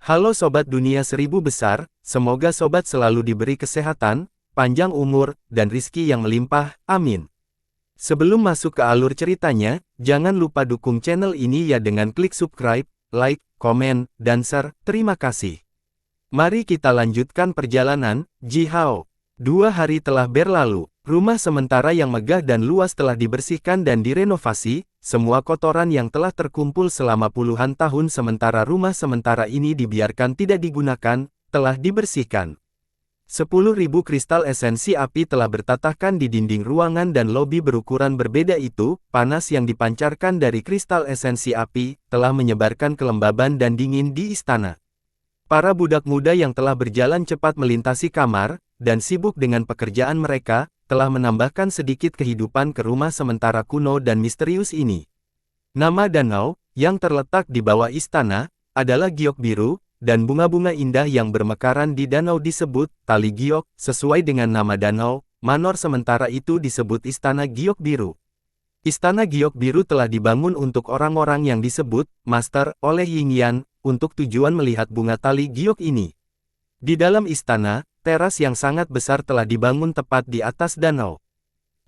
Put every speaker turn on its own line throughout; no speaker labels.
Halo Sobat Dunia Seribu Besar, semoga Sobat selalu diberi kesehatan, panjang umur, dan rizki yang melimpah, amin. Sebelum masuk ke alur ceritanya, jangan lupa dukung channel ini ya dengan klik subscribe, like, komen, dan share, terima kasih. Mari kita lanjutkan perjalanan. Jihao. 2 hari telah berlalu, rumah sementara yang megah dan luas telah dibersihkan dan direnovasi, semua kotoran yang telah terkumpul selama puluhan tahun sementara rumah sementara ini dibiarkan tidak digunakan, telah dibersihkan. 10.000 kristal esensi api telah bertatahkan di dinding ruangan dan lobi berukuran berbeda itu, panas yang dipancarkan dari kristal esensi api, telah menyebarkan kelembaban dan dingin di istana. Para budak muda yang telah berjalan cepat melintasi kamar, dan sibuk dengan pekerjaan mereka, telah menambahkan sedikit kehidupan ke rumah sementara kuno dan misterius ini. Nama danau, yang terletak di bawah istana, adalah giok biru, dan bunga-bunga indah yang bermekaran di danau disebut tali giok, sesuai dengan nama danau, manor sementara itu disebut Istana Giok Biru. Istana Giok Biru telah dibangun untuk orang-orang yang disebut Master oleh Yingyan, untuk tujuan melihat bunga tali giok ini. Di dalam istana, teras yang sangat besar telah dibangun tepat di atas danau.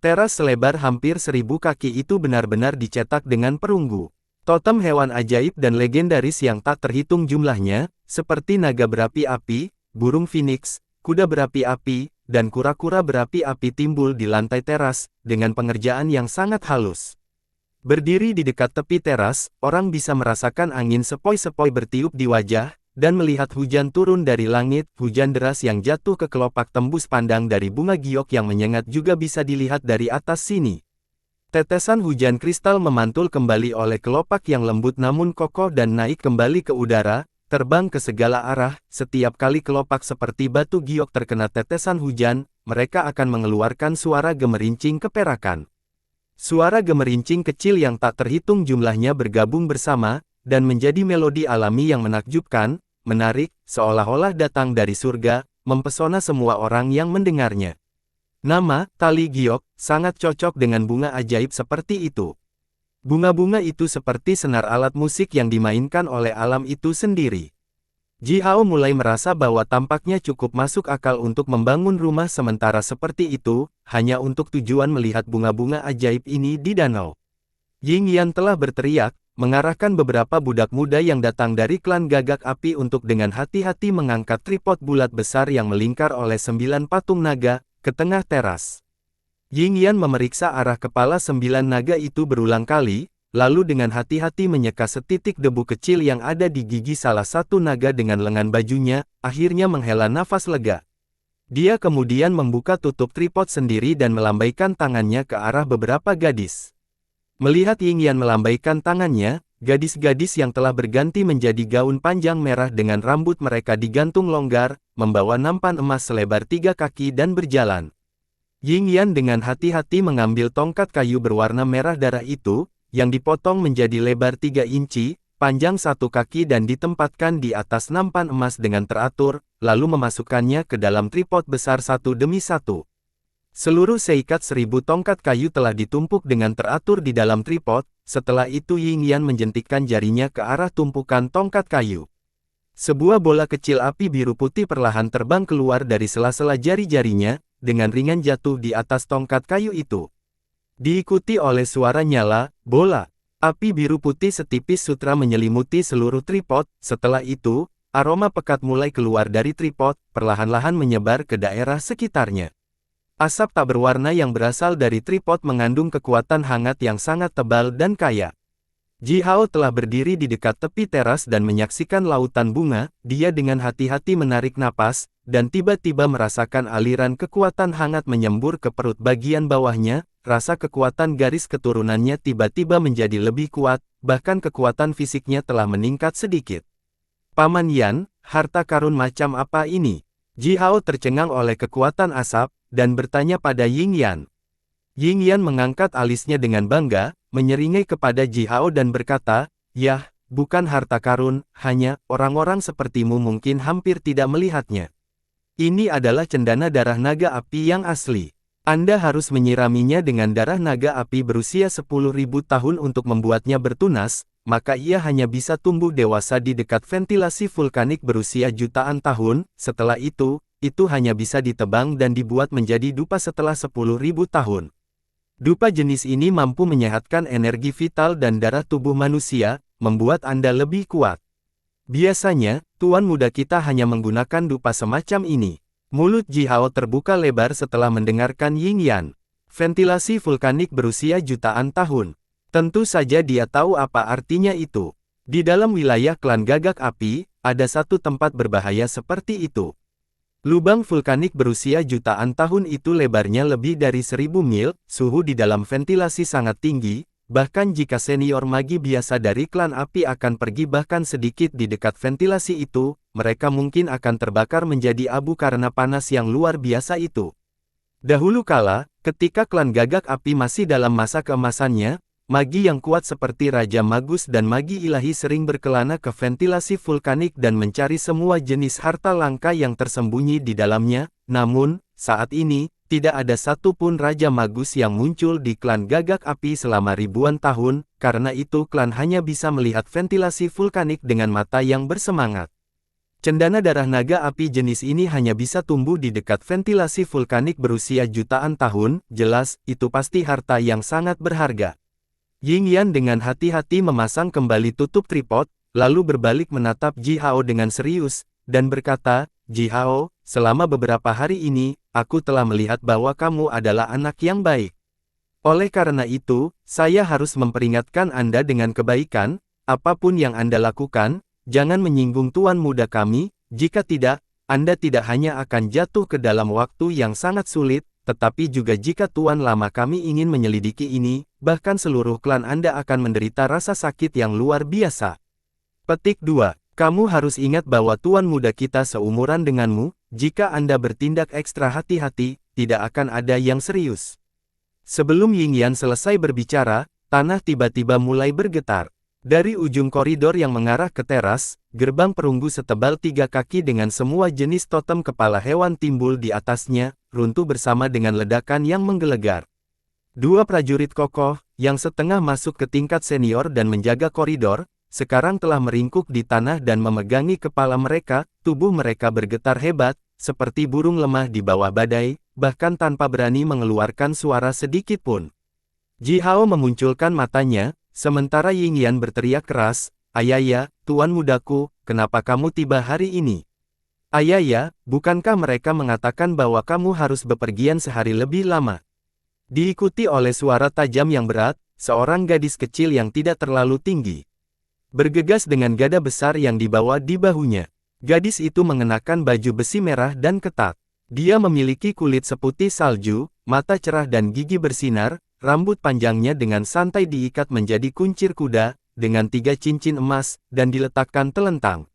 Teras selebar hampir 1000 kaki itu benar-benar dicetak dengan perunggu. Totem hewan ajaib dan legendaris yang tak terhitung jumlahnya, seperti naga berapi api, burung phoenix, kuda berapi api, dan kura-kura berapi api timbul di lantai teras, dengan pengerjaan yang sangat halus. Berdiri di dekat tepi teras, orang bisa merasakan angin sepoi-sepoi bertiup di wajah, dan melihat hujan turun dari langit. Hujan deras yang jatuh ke kelopak tembus pandang dari bunga giok yang menyengat juga bisa dilihat dari atas sini. Tetesan hujan kristal memantul kembali oleh kelopak yang lembut namun kokoh dan naik kembali ke udara, terbang ke segala arah. Setiap kali kelopak seperti batu giok terkena tetesan hujan, mereka akan mengeluarkan suara gemerincing keperakan. Suara gemerincing kecil yang tak terhitung jumlahnya bergabung bersama, dan menjadi melodi alami yang menakjubkan, menarik, seolah-olah datang dari surga, mempesona semua orang yang mendengarnya. Nama, tali giok, sangat cocok dengan bunga ajaib seperti itu. Bunga-bunga itu seperti senar alat musik yang dimainkan oleh alam itu sendiri. Jihao mulai merasa bahwa tampaknya cukup masuk akal untuk membangun rumah sementara seperti itu, hanya untuk tujuan melihat bunga-bunga ajaib ini di danau. Yingyan telah berteriak, mengarahkan beberapa budak muda yang datang dari klan gagak api untuk dengan hati-hati mengangkat tripod bulat besar yang melingkar oleh 9 patung naga, ke tengah teras. Yingyan memeriksa arah kepala 9 naga itu berulang kali, lalu dengan hati-hati menyeka setitik debu kecil yang ada di gigi salah satu naga dengan lengan bajunya, akhirnya menghela nafas lega. Dia kemudian membuka tutup tripod sendiri dan melambaikan tangannya ke arah beberapa gadis. Melihat Yingyan melambaikan tangannya, gadis-gadis yang telah berganti menjadi gaun panjang merah dengan rambut mereka digantung longgar, membawa nampan emas selebar 3 kaki dan berjalan. Yingyan dengan hati-hati mengambil tongkat kayu berwarna merah darah itu, yang dipotong menjadi lebar 3 inci, panjang 1 kaki dan ditempatkan di atas nampan emas dengan teratur, lalu memasukkannya ke dalam tripod besar satu demi satu. Seluruh seikat 1000 tongkat kayu telah ditumpuk dengan teratur di dalam tripod. Setelah itu Yingyan menjentikkan jarinya ke arah tumpukan tongkat kayu. Sebuah bola kecil api biru putih perlahan terbang keluar dari sela-sela jari-jarinya, dengan ringan jatuh di atas tongkat kayu itu. Diikuti oleh suara nyala, bola api biru putih setipis sutra menyelimuti seluruh tripod. Setelah itu, aroma pekat mulai keluar dari tripod, perlahan-lahan menyebar ke daerah sekitarnya. Asap tak berwarna yang berasal dari tripod mengandung kekuatan hangat yang sangat tebal dan kaya. Jihao telah berdiri di dekat tepi teras dan menyaksikan lautan bunga. Dia dengan hati-hati menarik napas, dan tiba-tiba merasakan aliran kekuatan hangat menyembur ke perut bagian bawahnya. Rasa kekuatan garis keturunannya tiba-tiba menjadi lebih kuat, bahkan kekuatan fisiknya telah meningkat sedikit. Paman Yan, harta karun macam apa ini? Jihao tercengang oleh kekuatan asap, dan bertanya pada Yingyan. Yingyan mengangkat alisnya dengan bangga, menyeringai kepada Jihao dan berkata, "Yah, bukan harta karun, hanya orang-orang sepertimu mungkin hampir tidak melihatnya. Ini adalah cendana darah naga api yang asli. Anda harus menyiraminya dengan darah naga api berusia 10.000 tahun untuk membuatnya bertunas, maka ia hanya bisa tumbuh dewasa di dekat ventilasi vulkanik berusia jutaan tahun. Setelah itu hanya bisa ditebang dan dibuat menjadi dupa setelah 10.000 tahun. Dupa jenis ini mampu menyehatkan energi vital dan darah tubuh manusia, membuat Anda lebih kuat. Biasanya, tuan muda kita hanya menggunakan dupa semacam ini. Mulut Ji Hao terbuka lebar setelah mendengarkan Ying Yan. Ventilasi vulkanik berusia jutaan tahun. Tentu saja dia tahu apa artinya itu. Di dalam wilayah klan Gagak Api, ada satu tempat berbahaya seperti itu. Lubang vulkanik berusia jutaan tahun itu lebarnya lebih dari 1000 mil, suhu di dalam ventilasi sangat tinggi, bahkan jika senior magi biasa dari klan api akan pergi bahkan sedikit di dekat ventilasi itu, mereka mungkin akan terbakar menjadi abu karena panas yang luar biasa itu. Dahulu kala, ketika klan Gagak Api masih dalam masa keemasannya, magi yang kuat seperti Raja Magus dan Magi Ilahi sering berkelana ke ventilasi vulkanik dan mencari semua jenis harta langka yang tersembunyi di dalamnya. Namun, saat ini, tidak ada satupun Raja Magus yang muncul di klan Gagak Api selama ribuan tahun, karena itu klan hanya bisa melihat ventilasi vulkanik dengan mata yang bersemangat. Cendana darah naga api jenis ini hanya bisa tumbuh di dekat ventilasi vulkanik berusia jutaan tahun. Jelas, itu pasti harta yang sangat berharga. Ying Yan dengan hati-hati memasang kembali tutup tripod, lalu berbalik menatap Ji Hao dengan serius, dan berkata, Ji Hao, selama beberapa hari ini, aku telah melihat bahwa kamu adalah anak yang baik. Oleh karena itu, saya harus memperingatkan Anda dengan kebaikan, apapun yang Anda lakukan, jangan menyinggung tuan muda kami, jika tidak, Anda tidak hanya akan jatuh ke dalam waktu yang sangat sulit, tetapi juga jika tuan lama kami ingin menyelidiki ini, bahkan seluruh klan Anda akan menderita rasa sakit yang luar biasa. Petik 2. Kamu harus ingat bahwa tuan muda kita seumuran denganmu, jika Anda bertindak ekstra hati-hati, tidak akan ada yang serius. Sebelum Ying Yan selesai berbicara, tanah tiba-tiba mulai bergetar. Dari ujung koridor yang mengarah ke teras, gerbang perunggu setebal 3 kaki dengan semua jenis totem kepala hewan timbul di atasnya, runtuh bersama dengan ledakan yang menggelegar. 2 prajurit kokoh, yang setengah masuk ke tingkat senior dan menjaga koridor, sekarang telah meringkuk di tanah dan memegangi kepala mereka, tubuh mereka bergetar hebat, seperti burung lemah di bawah badai, bahkan tanpa berani mengeluarkan suara sedikit pun. Ji Hao memunculkan matanya, sementara Ying Yan berteriak keras, Ayaya, tuan mudaku, kenapa kamu tiba hari ini? Ayaya, bukankah mereka mengatakan bahwa kamu harus bepergian sehari lebih lama? Diikuti oleh suara tajam yang berat, seorang gadis kecil yang tidak terlalu tinggi bergegas dengan gada besar yang dibawa di bahunya. Gadis itu mengenakan baju besi merah dan ketat. Dia memiliki kulit seputih salju, mata cerah dan gigi bersinar, rambut panjangnya dengan santai diikat menjadi kuncir kuda, dengan 3 cincin emas, dan diletakkan telentang.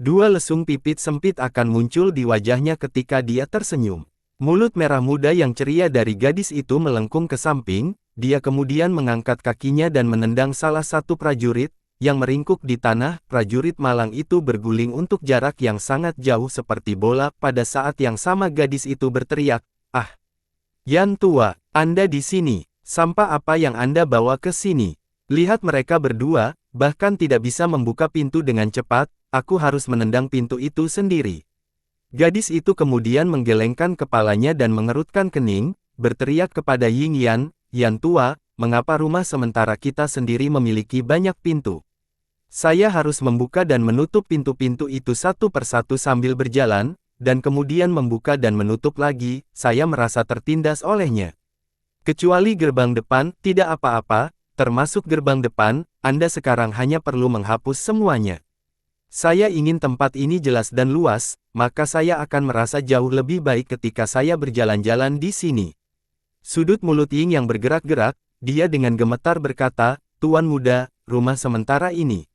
2 lesung pipit sempit akan muncul di wajahnya ketika dia tersenyum. Mulut merah muda yang ceria dari gadis itu melengkung ke samping, dia kemudian mengangkat kakinya dan menendang salah satu prajurit, yang meringkuk di tanah. Prajurit malang itu berguling untuk jarak yang sangat jauh seperti bola. Pada saat yang sama gadis itu berteriak, "Ah! Yan tua, Anda di sini. Sampah apa yang Anda bawa ke sini? Lihat mereka berdua, bahkan tidak bisa membuka pintu dengan cepat, aku harus menendang pintu itu sendiri." Gadis itu kemudian menggelengkan kepalanya dan mengerutkan kening, berteriak kepada Ying Yan, "Yan tua, mengapa rumah sementara kita sendiri memiliki banyak pintu? Saya harus membuka dan menutup pintu-pintu itu satu persatu sambil berjalan, dan kemudian membuka dan menutup lagi, saya merasa tertindas olehnya. Kecuali gerbang depan, tidak apa-apa, termasuk gerbang depan, Anda sekarang hanya perlu menghapus semuanya. Saya ingin tempat ini jelas dan luas, maka saya akan merasa jauh lebih baik ketika saya berjalan-jalan di sini." Sudut mulut Ying yang bergerak-gerak, dia dengan gemetar berkata, "Tuan muda, rumah sementara ini."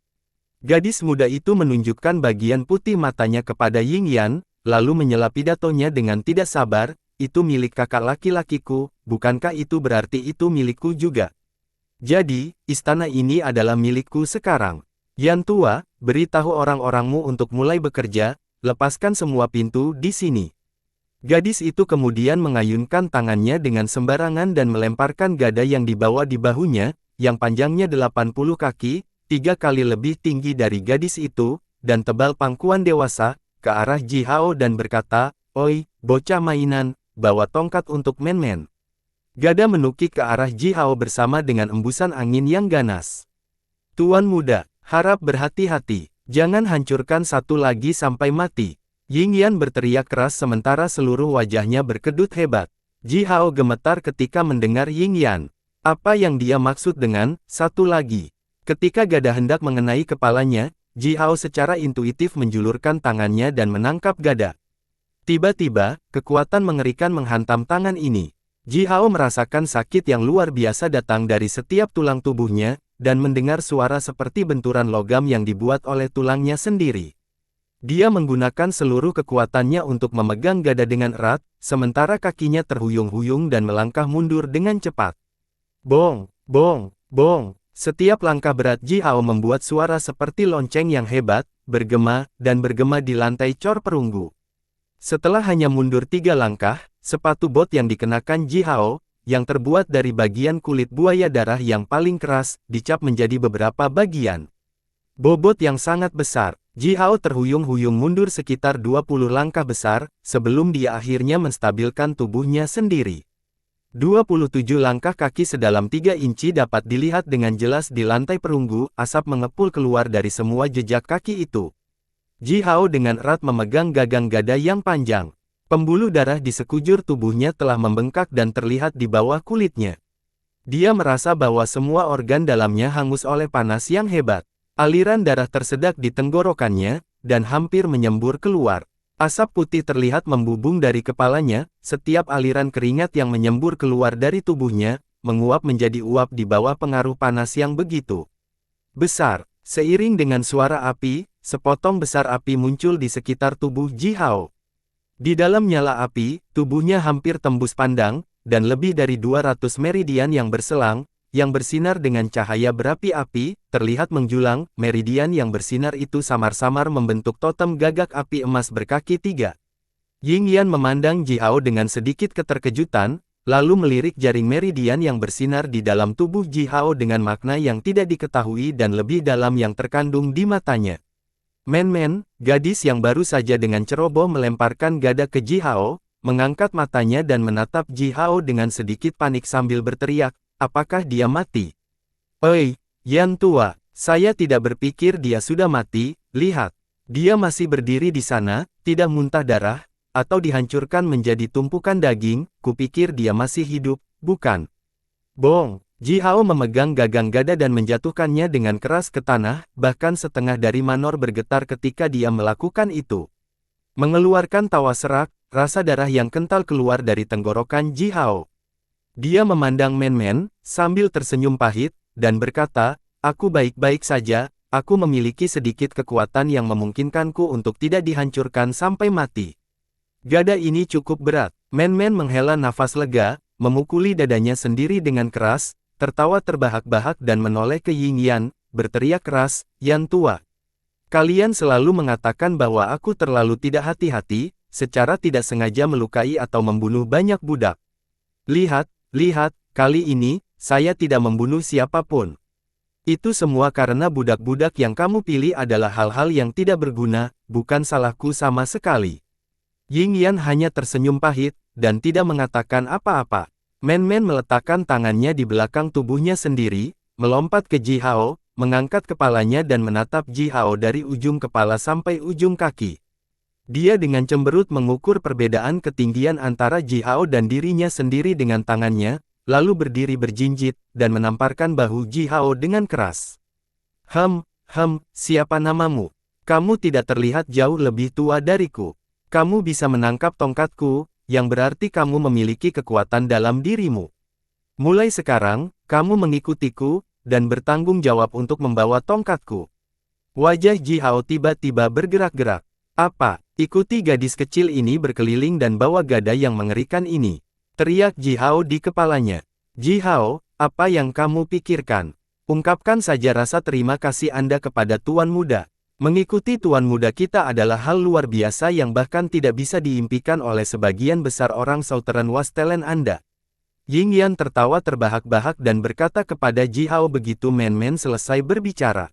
Gadis muda itu menunjukkan bagian putih matanya kepada Ying Yan, lalu menyela pidatonya dengan tidak sabar, "Itu milik kakak laki-lakiku, bukankah itu berarti itu milikku juga? Jadi, istana ini adalah milikku sekarang. Yan tua, beritahu orang-orangmu untuk mulai bekerja, lepaskan semua pintu di sini." Gadis itu kemudian mengayunkan tangannya dengan sembarangan dan melemparkan gada yang dibawa di bahunya, yang panjangnya 80 kaki, 3 kali lebih tinggi dari gadis itu, dan tebal pangkuan dewasa, ke arah Ji Hao dan berkata, "Oi, bocah mainan, bawa tongkat untuk Men-Men." Gada menukik ke arah Ji Hao bersama dengan embusan angin yang ganas. "Tuan muda, harap berhati-hati, jangan hancurkan satu lagi sampai mati." Yingyan berteriak keras sementara seluruh wajahnya berkedut hebat. Ji Hao gemetar ketika mendengar Yingyan. Apa yang dia maksud dengan "satu lagi"? Ketika gada hendak mengenai kepalanya, Ji Hao secara intuitif menjulurkan tangannya dan menangkap gada. Tiba-tiba, kekuatan mengerikan menghantam tangan ini. Ji Hao merasakan sakit yang luar biasa datang dari setiap tulang tubuhnya, dan mendengar suara seperti benturan logam yang dibuat oleh tulangnya sendiri. Dia menggunakan seluruh kekuatannya untuk memegang gada dengan erat, sementara kakinya terhuyung-huyung dan melangkah mundur dengan cepat. Bong, bong, bong. Setiap langkah berat Ji Hao membuat suara seperti lonceng yang hebat, bergema di lantai cor perunggu. Setelah hanya mundur 3 langkah, sepatu bot yang dikenakan Ji Hao, yang terbuat dari bagian kulit buaya darah yang paling keras, dicap menjadi beberapa bagian. Bobot yang sangat besar, Ji Hao terhuyung-huyung mundur sekitar 20 langkah besar, sebelum dia akhirnya menstabilkan tubuhnya sendiri. 27 langkah kaki sedalam 3 inci dapat dilihat dengan jelas di lantai perunggu, asap mengepul keluar dari semua jejak kaki itu. Ji Hao dengan erat memegang gagang gada yang panjang. Pembuluh darah di sekujur tubuhnya telah membengkak dan terlihat di bawah kulitnya. Dia merasa bahwa semua organ dalamnya hangus oleh panas yang hebat. Aliran darah tersedak di tenggorokannya, dan hampir menyembur keluar. Asap putih terlihat membubung dari kepalanya, setiap aliran keringat yang menyembur keluar dari tubuhnya, menguap menjadi uap di bawah pengaruh panas yang begitu besar. Seiring dengan suara api, sepotong besar api muncul di sekitar tubuh Ji Hao. Di dalam nyala api, tubuhnya hampir tembus pandang, dan lebih dari 200 meridian yang berselang, yang bersinar dengan cahaya berapi-api, terlihat menjulang. Meridian yang bersinar itu samar-samar membentuk totem gagak api emas berkaki 3. Yingyan memandang Ji Hao dengan sedikit keterkejutan, lalu melirik jaring meridian yang bersinar di dalam tubuh Ji Hao dengan makna yang tidak diketahui dan lebih dalam yang terkandung di matanya. Men-Men, gadis yang baru saja dengan ceroboh melemparkan gada ke Ji Hao, mengangkat matanya dan menatap Ji Hao dengan sedikit panik sambil berteriak, "Apakah dia mati?" "Oi, Yan tua, saya tidak berpikir dia sudah mati, lihat. Dia masih berdiri di sana, tidak muntah darah, atau dihancurkan menjadi tumpukan daging, kupikir dia masih hidup, bukan?" Bong! Ji Hao memegang gagang gada dan menjatuhkannya dengan keras ke tanah, bahkan setengah dari Manor bergetar ketika dia melakukan itu. Mengeluarkan tawa serak, rasa darah yang kental keluar dari tenggorokan Ji Hao. Dia memandang Men-Men, sambil tersenyum pahit, dan berkata, "Aku baik-baik saja, aku memiliki sedikit kekuatan yang memungkinkanku untuk tidak dihancurkan sampai mati." Gada ini cukup berat. Men-Men menghela nafas lega, memukuli dadanya sendiri dengan keras, tertawa terbahak-bahak dan menoleh ke Yingyan, berteriak keras, "Yan tua. Kalian selalu mengatakan bahwa aku terlalu tidak hati-hati, secara tidak sengaja melukai atau membunuh banyak budak. Lihat, lihat, kali ini, saya tidak membunuh siapapun. Itu semua karena budak-budak yang kamu pilih adalah hal-hal yang tidak berguna, bukan salahku sama sekali." Yingyan hanya tersenyum pahit, dan tidak mengatakan apa-apa. Men-Men meletakkan tangannya di belakang tubuhnya sendiri, melompat ke Ji Hao, mengangkat kepalanya dan menatap Ji Hao dari ujung kepala sampai ujung kaki. Dia dengan cemberut mengukur perbedaan ketinggian antara Ji Hao dan dirinya sendiri dengan tangannya, lalu berdiri berjinjit, dan menamparkan bahu Ji Hao dengan keras. Siapa namamu? Kamu tidak terlihat jauh lebih tua dariku. Kamu bisa menangkap tongkatku, yang berarti kamu memiliki kekuatan dalam dirimu. Mulai sekarang, kamu mengikutiku, dan bertanggung jawab untuk membawa tongkatku." Wajah Ji Hao tiba-tiba bergerak-gerak. "Apa? Ikuti gadis kecil ini berkeliling dan bawa gada yang mengerikan ini," teriak Ji Hao di kepalanya. "Ji Hao, apa yang kamu pikirkan? Ungkapkan saja rasa terima kasih Anda kepada Tuan Muda. Mengikuti Tuan Muda kita adalah hal luar biasa yang bahkan tidak bisa diimpikan oleh sebagian besar orang Southern Wastelen Anda." Yingyan tertawa terbahak-bahak dan berkata kepada Ji Hao begitu Men-Men selesai berbicara.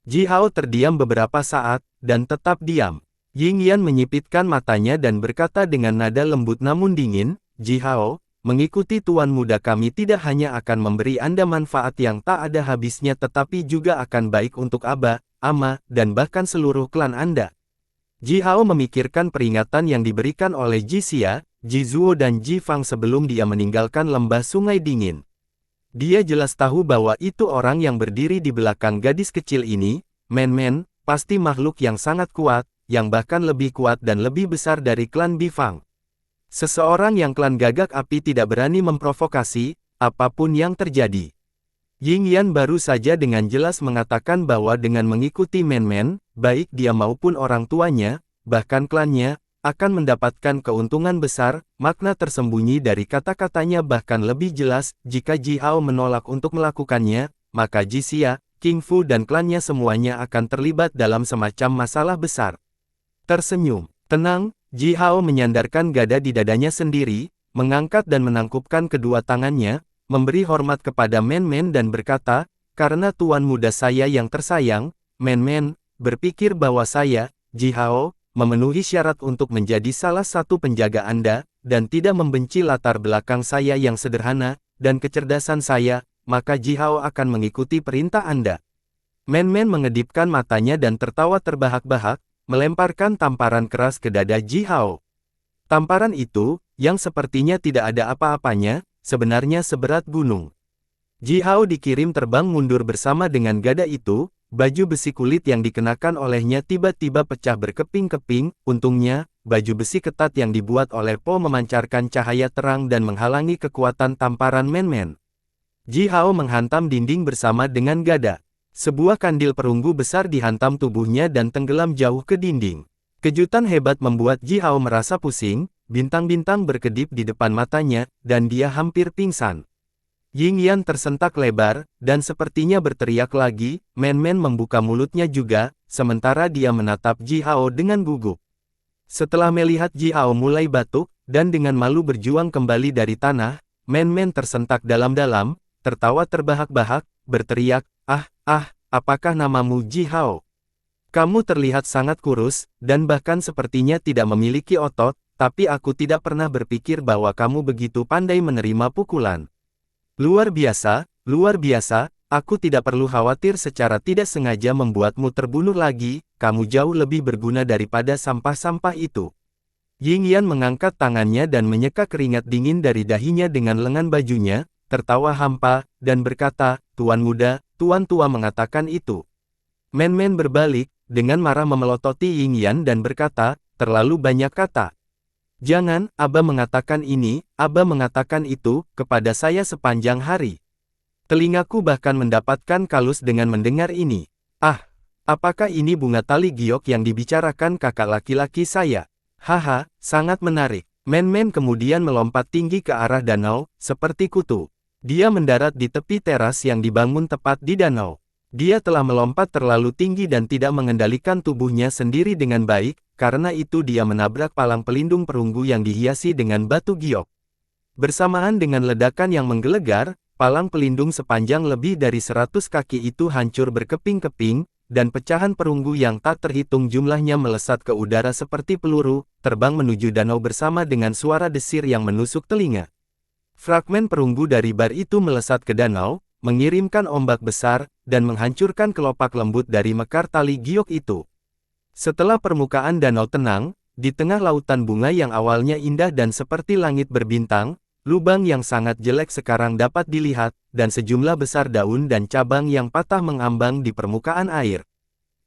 Ji Hao terdiam beberapa saat, dan tetap diam. Ying Yan menyipitkan matanya dan berkata dengan nada lembut namun dingin, Ji Hao, mengikuti tuan muda kami tidak hanya akan memberi Anda manfaat yang tak ada habisnya tetapi juga akan baik untuk Aba, Ama, dan bahkan seluruh klan Anda. Ji Hao memikirkan peringatan yang diberikan oleh Ji Xia, Ji Zuo dan Ji Fang sebelum dia meninggalkan lembah Sungai Dingin. Dia jelas tahu bahwa itu orang yang berdiri di belakang gadis kecil ini, Men, pasti makhluk yang sangat kuat, yang bahkan lebih kuat dan lebih besar dari klan Bifang. Seseorang yang klan Gagak Api tidak berani memprovokasi, apapun yang terjadi. Ying Yan baru saja dengan jelas mengatakan bahwa dengan mengikuti Men, baik dia maupun orang tuanya, bahkan klannya, akan mendapatkan keuntungan besar. Makna tersembunyi dari kata-katanya bahkan lebih jelas. Jika Ji Hao menolak untuk melakukannya, maka Ji Xia, King Fu dan klannya semuanya akan terlibat dalam semacam masalah besar. Tersenyum tenang, Ji Hao menyandarkan gada di dadanya sendiri, mengangkat dan menangkupkan kedua tangannya, memberi hormat kepada Men dan berkata, karena tuan muda saya yang tersayang, Men, berpikir bahwa saya, Ji Hao, memenuhi syarat untuk menjadi salah satu penjaga Anda, dan tidak membenci latar belakang saya yang sederhana, dan kecerdasan saya, maka Ji Hao akan mengikuti perintah Anda. Men mengedipkan matanya dan tertawa terbahak-bahak, melemparkan tamparan keras ke dada Ji Hao. Tamparan itu, yang sepertinya tidak ada apa-apanya, sebenarnya seberat gunung. Ji Hao dikirim terbang mundur bersama dengan gada itu. Baju besi kulit yang dikenakan olehnya tiba-tiba pecah berkeping-keping. Untungnya, baju besi ketat yang dibuat oleh Po memancarkan cahaya terang dan menghalangi kekuatan tamparan Men. Ji Hao menghantam dinding bersama dengan gada. Sebuah kandil perunggu besar dihantam tubuhnya dan tenggelam jauh ke dinding. Kejutan hebat membuat Ji Hao merasa pusing, bintang-bintang berkedip di depan matanya, dan dia hampir pingsan. Ying Yan tersentak lebar, dan sepertinya berteriak lagi. Men membuka mulutnya juga, sementara dia menatap Ji Hao dengan gugup. Setelah melihat Ji Hao mulai batuk, dan dengan malu berjuang kembali dari tanah, Men tersentak dalam-dalam, tertawa terbahak-bahak, berteriak, apakah namamu Ji Hao? Kamu terlihat sangat kurus, dan bahkan sepertinya tidak memiliki otot, tapi aku tidak pernah berpikir bahwa kamu begitu pandai menerima pukulan. Luar biasa, aku tidak perlu khawatir secara tidak sengaja membuatmu terbunuh lagi, kamu jauh lebih berguna daripada sampah-sampah itu. Ying Yan mengangkat tangannya dan menyeka keringat dingin dari dahinya dengan lengan bajunya, tertawa hampa, dan berkata, Tuan muda, Tuan tua mengatakan itu. Men berbalik, dengan marah memelototi Ying Yan dan berkata, terlalu banyak kata. Jangan, Aba mengatakan ini, Aba mengatakan itu, kepada saya sepanjang hari. Telingaku bahkan mendapatkan kalus dengan mendengar ini. Apakah ini bunga tali giok yang dibicarakan kakak laki-laki saya? Haha, sangat menarik. Men kemudian melompat tinggi ke arah danau, seperti kutu. Dia mendarat di tepi teras yang dibangun tepat di danau. Dia telah melompat terlalu tinggi dan tidak mengendalikan tubuhnya sendiri dengan baik, karena itu dia menabrak palang pelindung perunggu yang dihiasi dengan batu giok. Bersamaan dengan ledakan yang menggelegar, palang pelindung sepanjang lebih dari 100 kaki itu hancur berkeping-keping, dan pecahan perunggu yang tak terhitung jumlahnya melesat ke udara seperti peluru, terbang menuju danau bersama dengan suara desir yang menusuk telinga. Fragmen perunggu dari bar itu melesat ke danau, mengirimkan ombak besar, dan menghancurkan kelopak lembut dari mekar tali giok itu. Setelah permukaan danau tenang, di tengah lautan bunga yang awalnya indah dan seperti langit berbintang, lubang yang sangat jelek sekarang dapat dilihat, dan sejumlah besar daun dan cabang yang patah mengambang di permukaan air.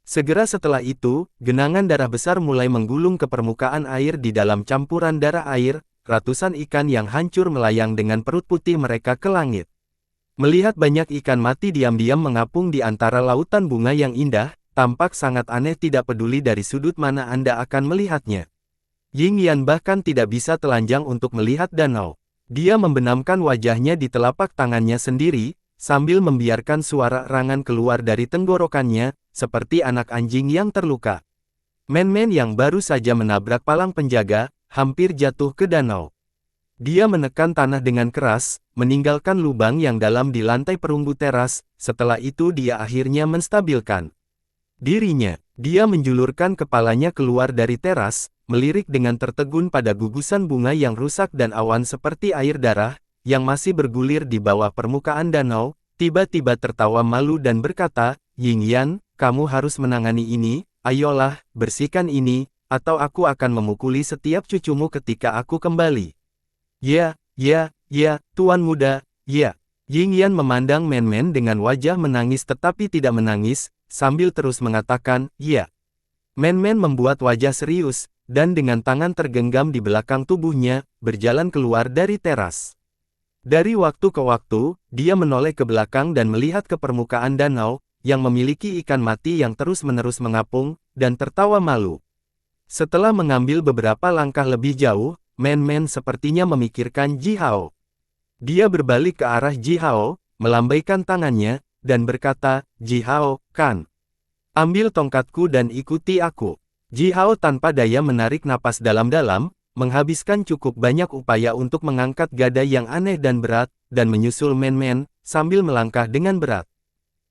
Segera setelah itu, genangan darah besar mulai menggulung ke permukaan air di dalam campuran darah air, ratusan ikan yang hancur melayang dengan perut putih mereka ke langit. Melihat banyak ikan mati diam-diam mengapung di antara lautan bunga yang indah, tampak sangat aneh tidak peduli dari sudut mana Anda akan melihatnya. Ying Yan bahkan tidak bisa telanjang untuk melihat danau. Dia membenamkan wajahnya di telapak tangannya sendiri, sambil membiarkan suara erangan keluar dari tenggorokannya, seperti anak anjing yang terluka. Men yang baru saja menabrak palang penjaga, hampir jatuh ke danau. Dia menekan tanah dengan keras, meninggalkan lubang yang dalam di lantai perunggu teras, setelah itu dia akhirnya menstabilkan. dirinya. Dia menjulurkan kepalanya keluar dari teras, melirik dengan tertegun pada gugusan bunga yang rusak dan awan seperti air darah, yang masih bergulir di bawah permukaan danau, tiba-tiba tertawa malu dan berkata, Yingyan, kamu harus menangani ini, ayolah, bersihkan ini, atau aku akan memukuli setiap cucumu ketika aku kembali. Ya, Tuan Muda, ya. Yingyan memandang Men-Men dengan wajah menangis tetapi tidak menangis, sambil terus mengatakan, ya. Men-Men membuat wajah serius, dan dengan tangan tergenggam di belakang tubuhnya, berjalan keluar dari teras. Dari waktu ke waktu, dia menoleh ke belakang dan melihat ke permukaan danau, yang memiliki ikan mati yang terus-menerus mengapung, dan tertawa malu. Setelah mengambil beberapa langkah lebih jauh, Men-Men sepertinya memikirkan Ji Hao. Dia berbalik ke arah Ji Hao, melambaikan tangannya, dan berkata, Ji Hao, kan? Ambil tongkatku dan ikuti aku. Ji Hao tanpa daya menarik napas dalam-dalam, menghabiskan cukup banyak upaya untuk mengangkat gadai yang aneh dan berat, dan menyusul Men-Men, sambil melangkah dengan berat.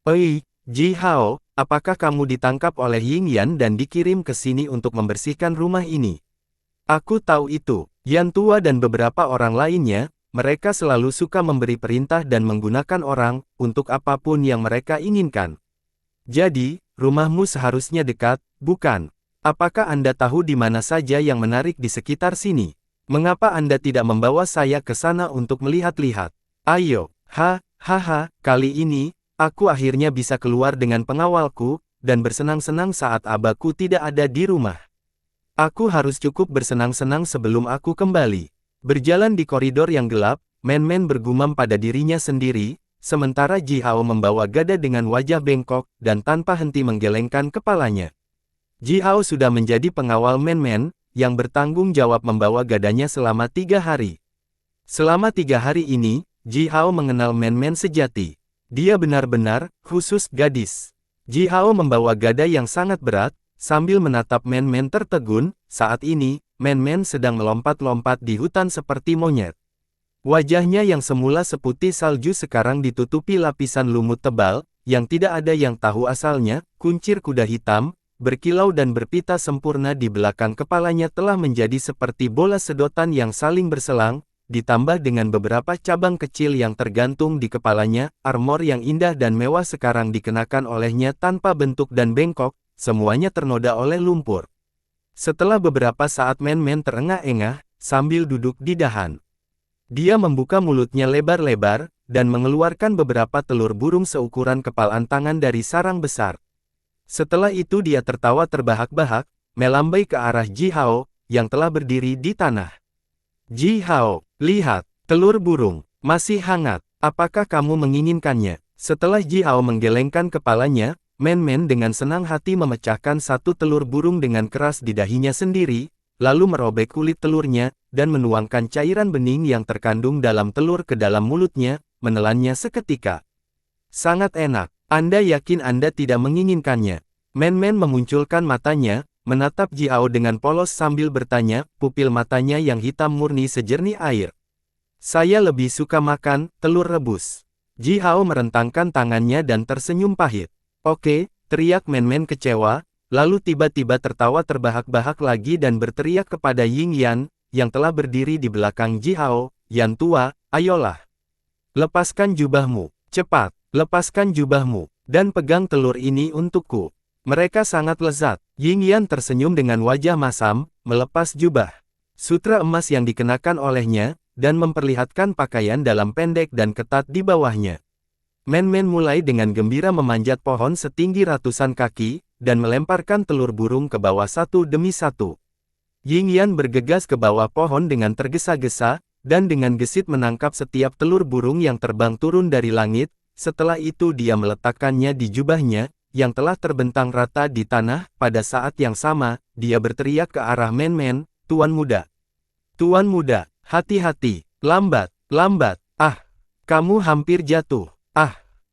Oi, Ji Hao, apakah kamu ditangkap oleh Yingyan dan dikirim ke sini untuk membersihkan rumah ini? Aku tahu itu. Yan Tua dan beberapa orang lainnya, mereka selalu suka memberi perintah dan menggunakan orang, untuk apapun yang mereka inginkan. Jadi, rumahmu seharusnya dekat, bukan? Apakah Anda tahu di mana saja yang menarik di sekitar sini? Mengapa Anda tidak membawa saya ke sana untuk melihat-lihat? Ayo, kali ini, aku akhirnya bisa keluar dengan pengawalku, dan bersenang-senang saat abaku tidak ada di rumah. Aku harus cukup bersenang-senang sebelum aku kembali. Berjalan di koridor yang gelap, Men-Men bergumam pada dirinya sendiri, sementara Ji Hao membawa gada dengan wajah bengkok, dan tanpa henti menggelengkan kepalanya. Ji Hao sudah menjadi pengawal Men-Men, yang bertanggung jawab membawa gadanya selama 3 hari. Selama 3 hari ini, Ji Hao mengenal Men-Men sejati. Dia benar-benar, khusus gadis. Ji Hao membawa gada yang sangat berat, sambil menatap Men-Men tertegun. Saat ini, Men-Men sedang melompat-lompat di hutan seperti monyet. Wajahnya yang semula seputih salju sekarang ditutupi lapisan lumut tebal, yang tidak ada yang tahu asalnya. Kuncir kuda hitam, berkilau dan berpita sempurna di belakang kepalanya telah menjadi seperti bola sedotan yang saling berselang, ditambah dengan beberapa cabang kecil yang tergantung di kepalanya. Armor yang indah dan mewah sekarang dikenakan olehnya tanpa bentuk dan bengkok, semuanya ternoda oleh lumpur. Setelah beberapa saat Men-Men terengah-engah, sambil duduk di dahan. Dia membuka mulutnya lebar-lebar, dan mengeluarkan beberapa telur burung seukuran kepalan tangan dari sarang besar. Setelah itu dia tertawa terbahak-bahak, melambai ke arah Ji Hao, yang telah berdiri di tanah. Ji Hao, lihat, telur burung, masih hangat, apakah kamu menginginkannya? Setelah Ji Hao menggelengkan kepalanya, Men-Men dengan senang hati memecahkan satu telur burung dengan keras di dahinya sendiri, lalu merobek kulit telurnya, dan menuangkan cairan bening yang terkandung dalam telur ke dalam mulutnya, menelannya seketika. Sangat enak, Anda yakin Anda tidak menginginkannya? Men-Men memunculkan matanya, menatap Ji Hao dengan polos sambil bertanya, pupil matanya yang hitam murni sejernih air. Saya lebih suka makan telur rebus. Ji Hao merentangkan tangannya dan tersenyum pahit. Oke, teriak Men-Men kecewa, lalu tiba-tiba tertawa terbahak-bahak lagi dan berteriak kepada Yingyan, yang telah berdiri di belakang Ji Hao, Yan Tua, ayolah. Lepaskan jubahmu, cepat, lepaskan jubahmu, dan pegang telur ini untukku. Mereka sangat lezat. Yingyan tersenyum dengan wajah masam, melepas jubah. Sutra emas yang dikenakan olehnya, dan memperlihatkan pakaian dalam pendek dan ketat di bawahnya. Men-Men mulai dengan gembira memanjat pohon setinggi ratusan kaki, dan melemparkan telur burung ke bawah satu demi satu. Yingyan bergegas ke bawah pohon dengan tergesa-gesa, dan dengan gesit menangkap setiap telur burung yang terbang turun dari langit. Setelah itu dia meletakkannya di jubahnya, yang telah terbentang rata di tanah. Pada saat yang sama, dia berteriak ke arah Men-Men, Tuan Muda. Tuan Muda, hati-hati, lambat, kamu hampir jatuh.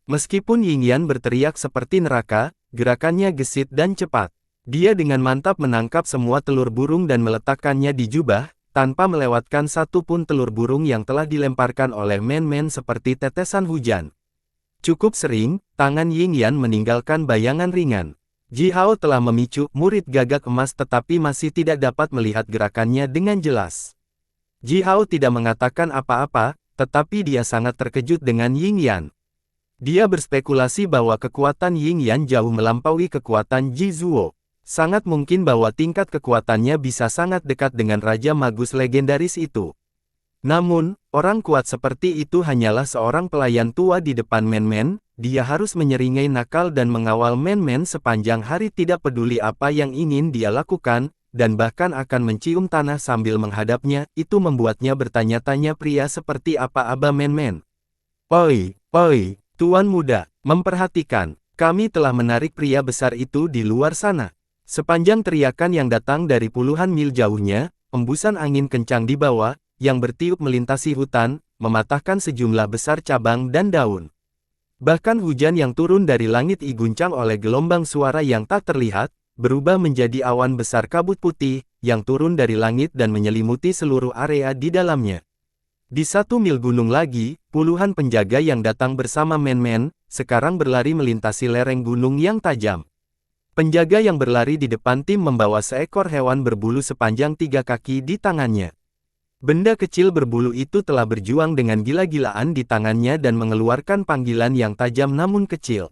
Meskipun Yingyan berteriak seperti neraka, gerakannya gesit dan cepat. Dia dengan mantap menangkap semua telur burung dan meletakkannya di jubah, tanpa melewatkan satu pun telur burung yang telah dilemparkan oleh Men-Men seperti tetesan hujan. Cukup sering, tangan Yingyan meninggalkan bayangan ringan. Ji Hao telah memicu murid gagak emas tetapi masih tidak dapat melihat gerakannya dengan jelas. Ji Hao tidak mengatakan apa-apa, tetapi dia sangat terkejut dengan Ying Yan. Dia berspekulasi bahwa kekuatan Ying Yan jauh melampaui kekuatan Ji Zuo. Sangat mungkin bahwa tingkat kekuatannya bisa sangat dekat dengan Raja Magus legendaris itu. Namun, orang kuat seperti itu hanyalah seorang pelayan tua di depan Men-Men, dia harus menyeringai nakal dan mengawal Men-Men sepanjang hari tidak peduli apa yang ingin dia lakukan, dan bahkan akan mencium tanah sambil menghadapnya, itu membuatnya bertanya-tanya pria seperti apa Aba Men-Men. Oi, Tuan Muda, memperhatikan, kami telah menarik pria besar itu di luar sana. Sepanjang teriakan yang datang dari puluhan mil jauhnya, embusan angin kencang di bawah, yang bertiup melintasi hutan, mematahkan sejumlah besar cabang dan daun. Bahkan hujan yang turun dari langit diguncang oleh gelombang suara yang tak terlihat, berubah menjadi awan besar kabut putih, yang turun dari langit dan menyelimuti seluruh area di dalamnya. Di 1 mil gunung lagi, puluhan penjaga yang datang bersama Men-Men, sekarang berlari melintasi lereng gunung yang tajam. Penjaga yang berlari di depan tim membawa seekor hewan berbulu sepanjang 3 kaki di tangannya. Benda kecil berbulu itu telah berjuang dengan gila-gilaan di tangannya dan mengeluarkan panggilan yang tajam namun kecil.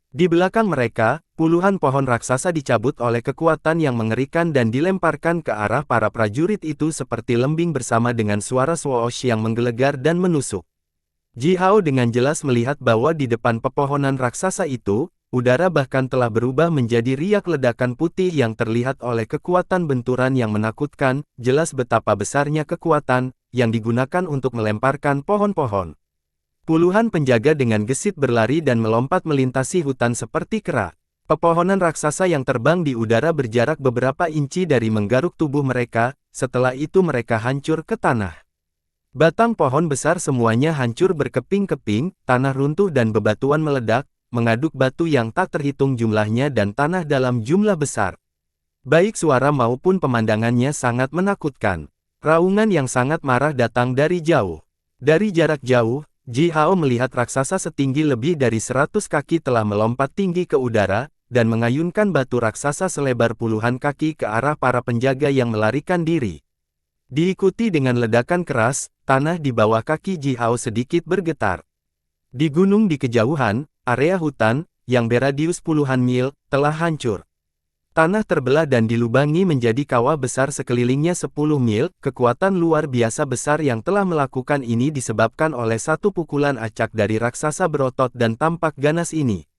Di belakang mereka, puluhan pohon raksasa dicabut oleh kekuatan yang mengerikan dan dilemparkan ke arah para prajurit itu seperti lembing bersama dengan suara swoosh yang menggelegar dan menusuk. Ji Hao dengan jelas melihat bahwa di depan pepohonan raksasa itu, udara bahkan telah berubah menjadi riak ledakan putih yang terlihat oleh kekuatan benturan yang menakutkan, jelas betapa besarnya kekuatan yang digunakan untuk melemparkan pohon-pohon. Puluhan penjaga dengan gesit berlari dan melompat melintasi hutan seperti kera. Pepohonan raksasa yang terbang di udara berjarak beberapa inci dari menggaruk tubuh mereka, setelah itu mereka hancur ke tanah. Batang pohon besar semuanya hancur berkeping-keping, tanah runtuh dan bebatuan meledak, mengaduk batu yang tak terhitung jumlahnya dan tanah dalam jumlah besar. Baik suara maupun pemandangannya sangat menakutkan. Raungan yang sangat marah datang dari jauh. Dari jarak jauh, Ji Hao melihat raksasa setinggi lebih dari 100 kaki telah melompat tinggi ke udara, dan mengayunkan batu raksasa selebar puluhan kaki ke arah para penjaga yang melarikan diri. Diikuti dengan ledakan keras, tanah di bawah kaki Ji Hao sedikit bergetar. Di gunung di kejauhan, area hutan, yang beradius puluhan mil, telah hancur. Tanah terbelah dan dilubangi menjadi kawah besar sekelilingnya 10 mil, kekuatan luar biasa besar yang telah melakukan ini disebabkan oleh satu pukulan acak dari raksasa berotot dan tampak ganas ini.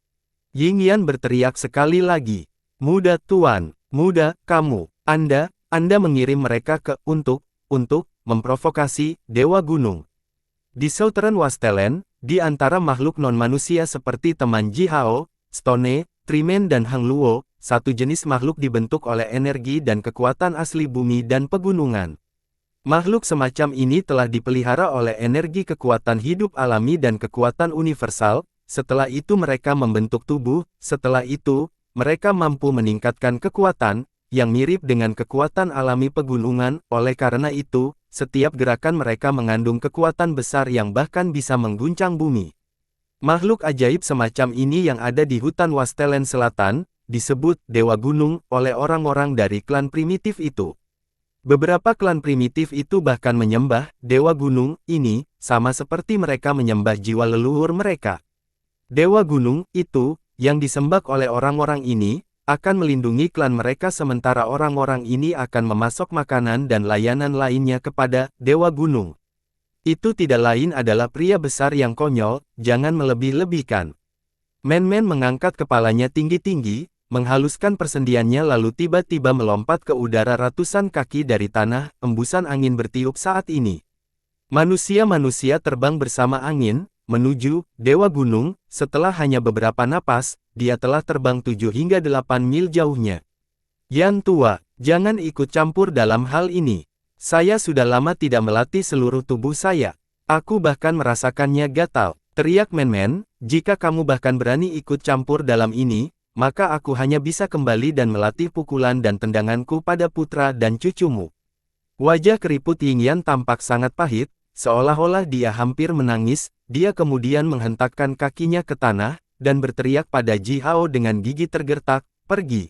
Ying Yan berteriak sekali lagi, "Muda Tuan, muda, kamu, Anda mengirim mereka untuk memprovokasi Dewa Gunung." Di Southern Wasteland, di antara makhluk non-manusia seperti teman Ji Hao, Stone, Trimen dan Hang Luo, satu jenis makhluk dibentuk oleh energi dan kekuatan asli bumi dan pegunungan. Makhluk semacam ini telah dipelihara oleh energi kekuatan hidup alami dan kekuatan universal, setelah itu mereka membentuk tubuh, setelah itu, mereka mampu meningkatkan kekuatan, yang mirip dengan kekuatan alami pegunungan, oleh karena itu, setiap gerakan mereka mengandung kekuatan besar yang bahkan bisa mengguncang bumi. Makhluk ajaib semacam ini yang ada di hutan Wasteland Selatan, disebut Dewa Gunung oleh orang-orang dari klan primitif itu. Beberapa klan primitif itu bahkan menyembah Dewa Gunung ini, sama seperti mereka menyembah jiwa leluhur mereka. Dewa Gunung itu, yang disembah oleh orang-orang ini, akan melindungi klan mereka sementara orang-orang ini akan memasok makanan dan layanan lainnya kepada Dewa Gunung. Itu tidak lain adalah pria besar yang konyol, jangan melebih-lebihkan. Men-Men mengangkat kepalanya tinggi-tinggi, menghaluskan persendiannya lalu tiba-tiba melompat ke udara ratusan kaki dari tanah, embusan angin bertiup saat ini. Manusia-manusia terbang bersama angin, menuju Dewa Gunung, setelah hanya beberapa napas, dia telah terbang 7 hingga 8 mil jauhnya. Yang tua, jangan ikut campur dalam hal ini. Saya sudah lama tidak melatih seluruh tubuh saya. Aku bahkan merasakannya gatal. Teriak Men-Men, jika kamu bahkan berani ikut campur dalam ini, maka aku hanya bisa kembali dan melatih pukulan dan tendanganku pada putra dan cucumu. Wajah keriput Ying Yan tampak sangat pahit, seolah-olah dia hampir menangis, dia kemudian menghentakkan kakinya ke tanah, dan berteriak pada Ji Hao dengan gigi tergertak, Pergi.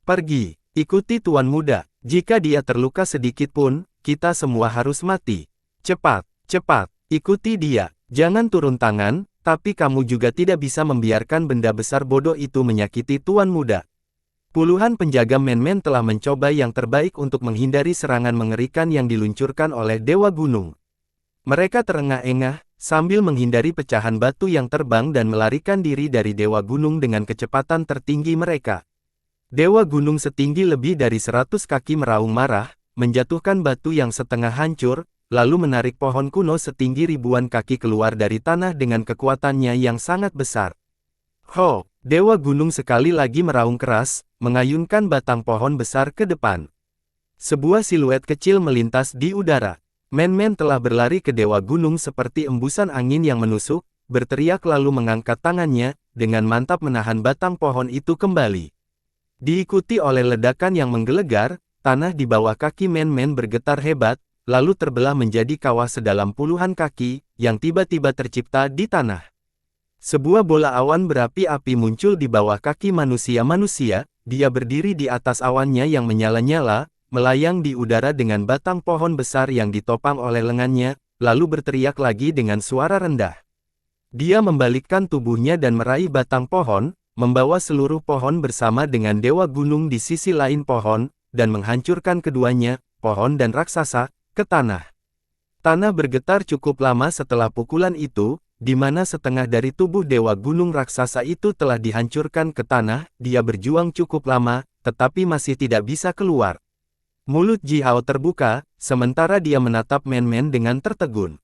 Pergi. Ikuti Tuan Muda. Jika dia terluka sedikit pun, kita semua harus mati. Cepat, cepat. Ikuti dia. Jangan turun tangan, tapi kamu juga tidak bisa membiarkan benda besar bodoh itu menyakiti Tuan Muda. Puluhan penjaga Men-Men telah mencoba yang terbaik untuk menghindari serangan mengerikan yang diluncurkan oleh Dewa Gunung. Mereka terengah-engah, sambil menghindari pecahan batu yang terbang dan melarikan diri dari Dewa Gunung dengan kecepatan tertinggi mereka. Dewa Gunung setinggi lebih dari 100 kaki meraung marah, menjatuhkan batu yang setengah hancur, lalu menarik pohon kuno setinggi ribuan kaki keluar dari tanah dengan kekuatannya yang sangat besar. Ho! Dewa Gunung sekali lagi meraung keras, mengayunkan batang pohon besar ke depan. Sebuah siluet kecil melintas di udara. Men-Men telah berlari ke Dewa Gunung seperti embusan angin yang menusuk, berteriak lalu mengangkat tangannya, dengan mantap menahan batang pohon itu kembali. Diikuti oleh ledakan yang menggelegar, tanah di bawah kaki Men-Men bergetar hebat, lalu terbelah menjadi kawah sedalam puluhan kaki, yang tiba-tiba tercipta di tanah. Sebuah bola awan berapi-api muncul di bawah kaki manusia-manusia, dia berdiri di atas awannya yang menyala-nyala, melayang di udara dengan batang pohon besar yang ditopang oleh lengannya, lalu berteriak lagi dengan suara rendah. Dia membalikkan tubuhnya dan meraih batang pohon, membawa seluruh pohon bersama dengan Dewa Gunung di sisi lain pohon, dan menghancurkan keduanya, pohon dan raksasa, ke tanah. Tanah bergetar cukup lama setelah pukulan itu, di mana setengah dari tubuh Dewa Gunung raksasa itu telah dihancurkan ke tanah. Dia berjuang cukup lama, tetapi masih tidak bisa keluar. Mulut Ji Hao terbuka, sementara dia menatap Men-Men dengan tertegun.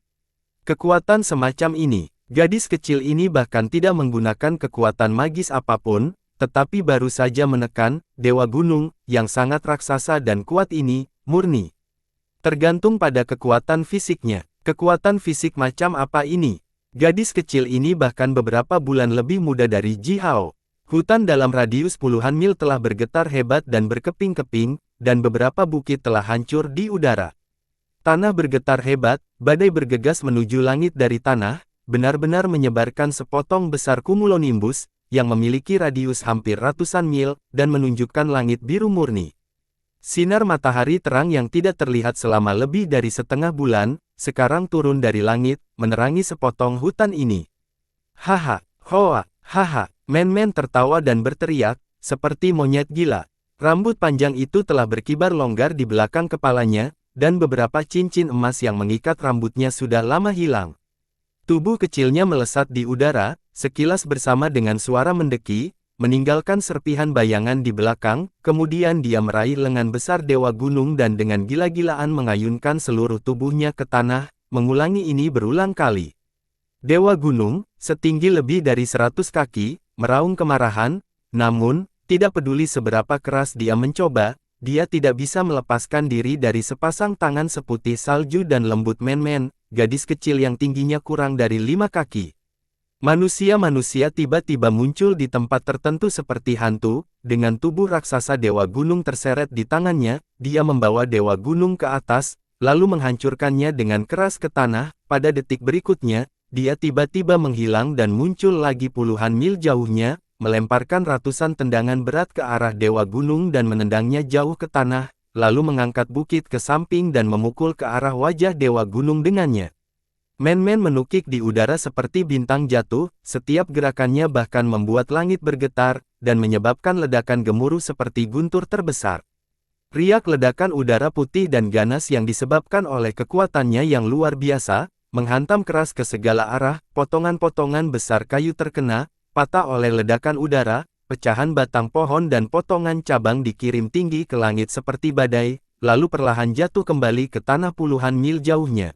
Kekuatan semacam ini, gadis kecil ini bahkan tidak menggunakan kekuatan magis apapun, tetapi baru saja menekan Dewa Gunung, yang sangat raksasa dan kuat ini, murni. Tergantung pada kekuatan fisiknya. Kekuatan fisik macam apa ini? Gadis kecil ini bahkan beberapa bulan lebih muda dari Ji Hao. Hutan dalam radius puluhan mil telah bergetar hebat dan berkeping-keping, dan beberapa bukit telah hancur di udara. Tanah bergetar hebat, badai bergegas menuju langit dari tanah, benar-benar menyebarkan sepotong besar cumulonimbus, yang memiliki radius hampir ratusan mil, dan menunjukkan langit biru murni. Sinar matahari terang yang tidak terlihat selama lebih dari setengah bulan, sekarang turun dari langit, menerangi sepotong hutan ini. Haha, hoa, haha. Men-Men tertawa dan berteriak, seperti monyet gila. Rambut panjang itu telah berkibar longgar di belakang kepalanya, dan beberapa cincin emas yang mengikat rambutnya sudah lama hilang. Tubuh kecilnya melesat di udara, sekilas bersama dengan suara mendeki, meninggalkan serpihan bayangan di belakang, kemudian dia meraih lengan besar Dewa Gunung dan dengan gila-gilaan mengayunkan seluruh tubuhnya ke tanah, mengulangi ini berulang kali. Dewa Gunung, setinggi lebih dari 100 kaki, meraung kemarahan, namun, tidak peduli seberapa keras dia mencoba, dia tidak bisa melepaskan diri dari sepasang tangan seputih salju dan lembut Men-Men, gadis kecil yang tingginya kurang dari 5 kaki. Manusia-manusia tiba-tiba muncul di tempat tertentu seperti hantu, dengan tubuh raksasa Dewa Gunung terseret di tangannya, dia membawa Dewa Gunung ke atas, lalu menghancurkannya dengan keras ke tanah. Pada detik berikutnya, dia tiba-tiba menghilang dan muncul lagi puluhan mil jauhnya, melemparkan ratusan tendangan berat ke arah Dewa Gunung dan menendangnya jauh ke tanah, lalu mengangkat bukit ke samping dan memukul ke arah wajah Dewa Gunung dengannya. Men-Men menukik di udara seperti bintang jatuh, setiap gerakannya bahkan membuat langit bergetar, dan menyebabkan ledakan gemuruh seperti guntur terbesar. Riak ledakan udara putih dan ganas yang disebabkan oleh kekuatannya yang luar biasa, menghantam keras ke segala arah, potongan-potongan besar kayu terkena, patah oleh ledakan udara, pecahan batang pohon dan potongan cabang dikirim tinggi ke langit seperti badai, lalu perlahan jatuh kembali ke tanah puluhan mil jauhnya.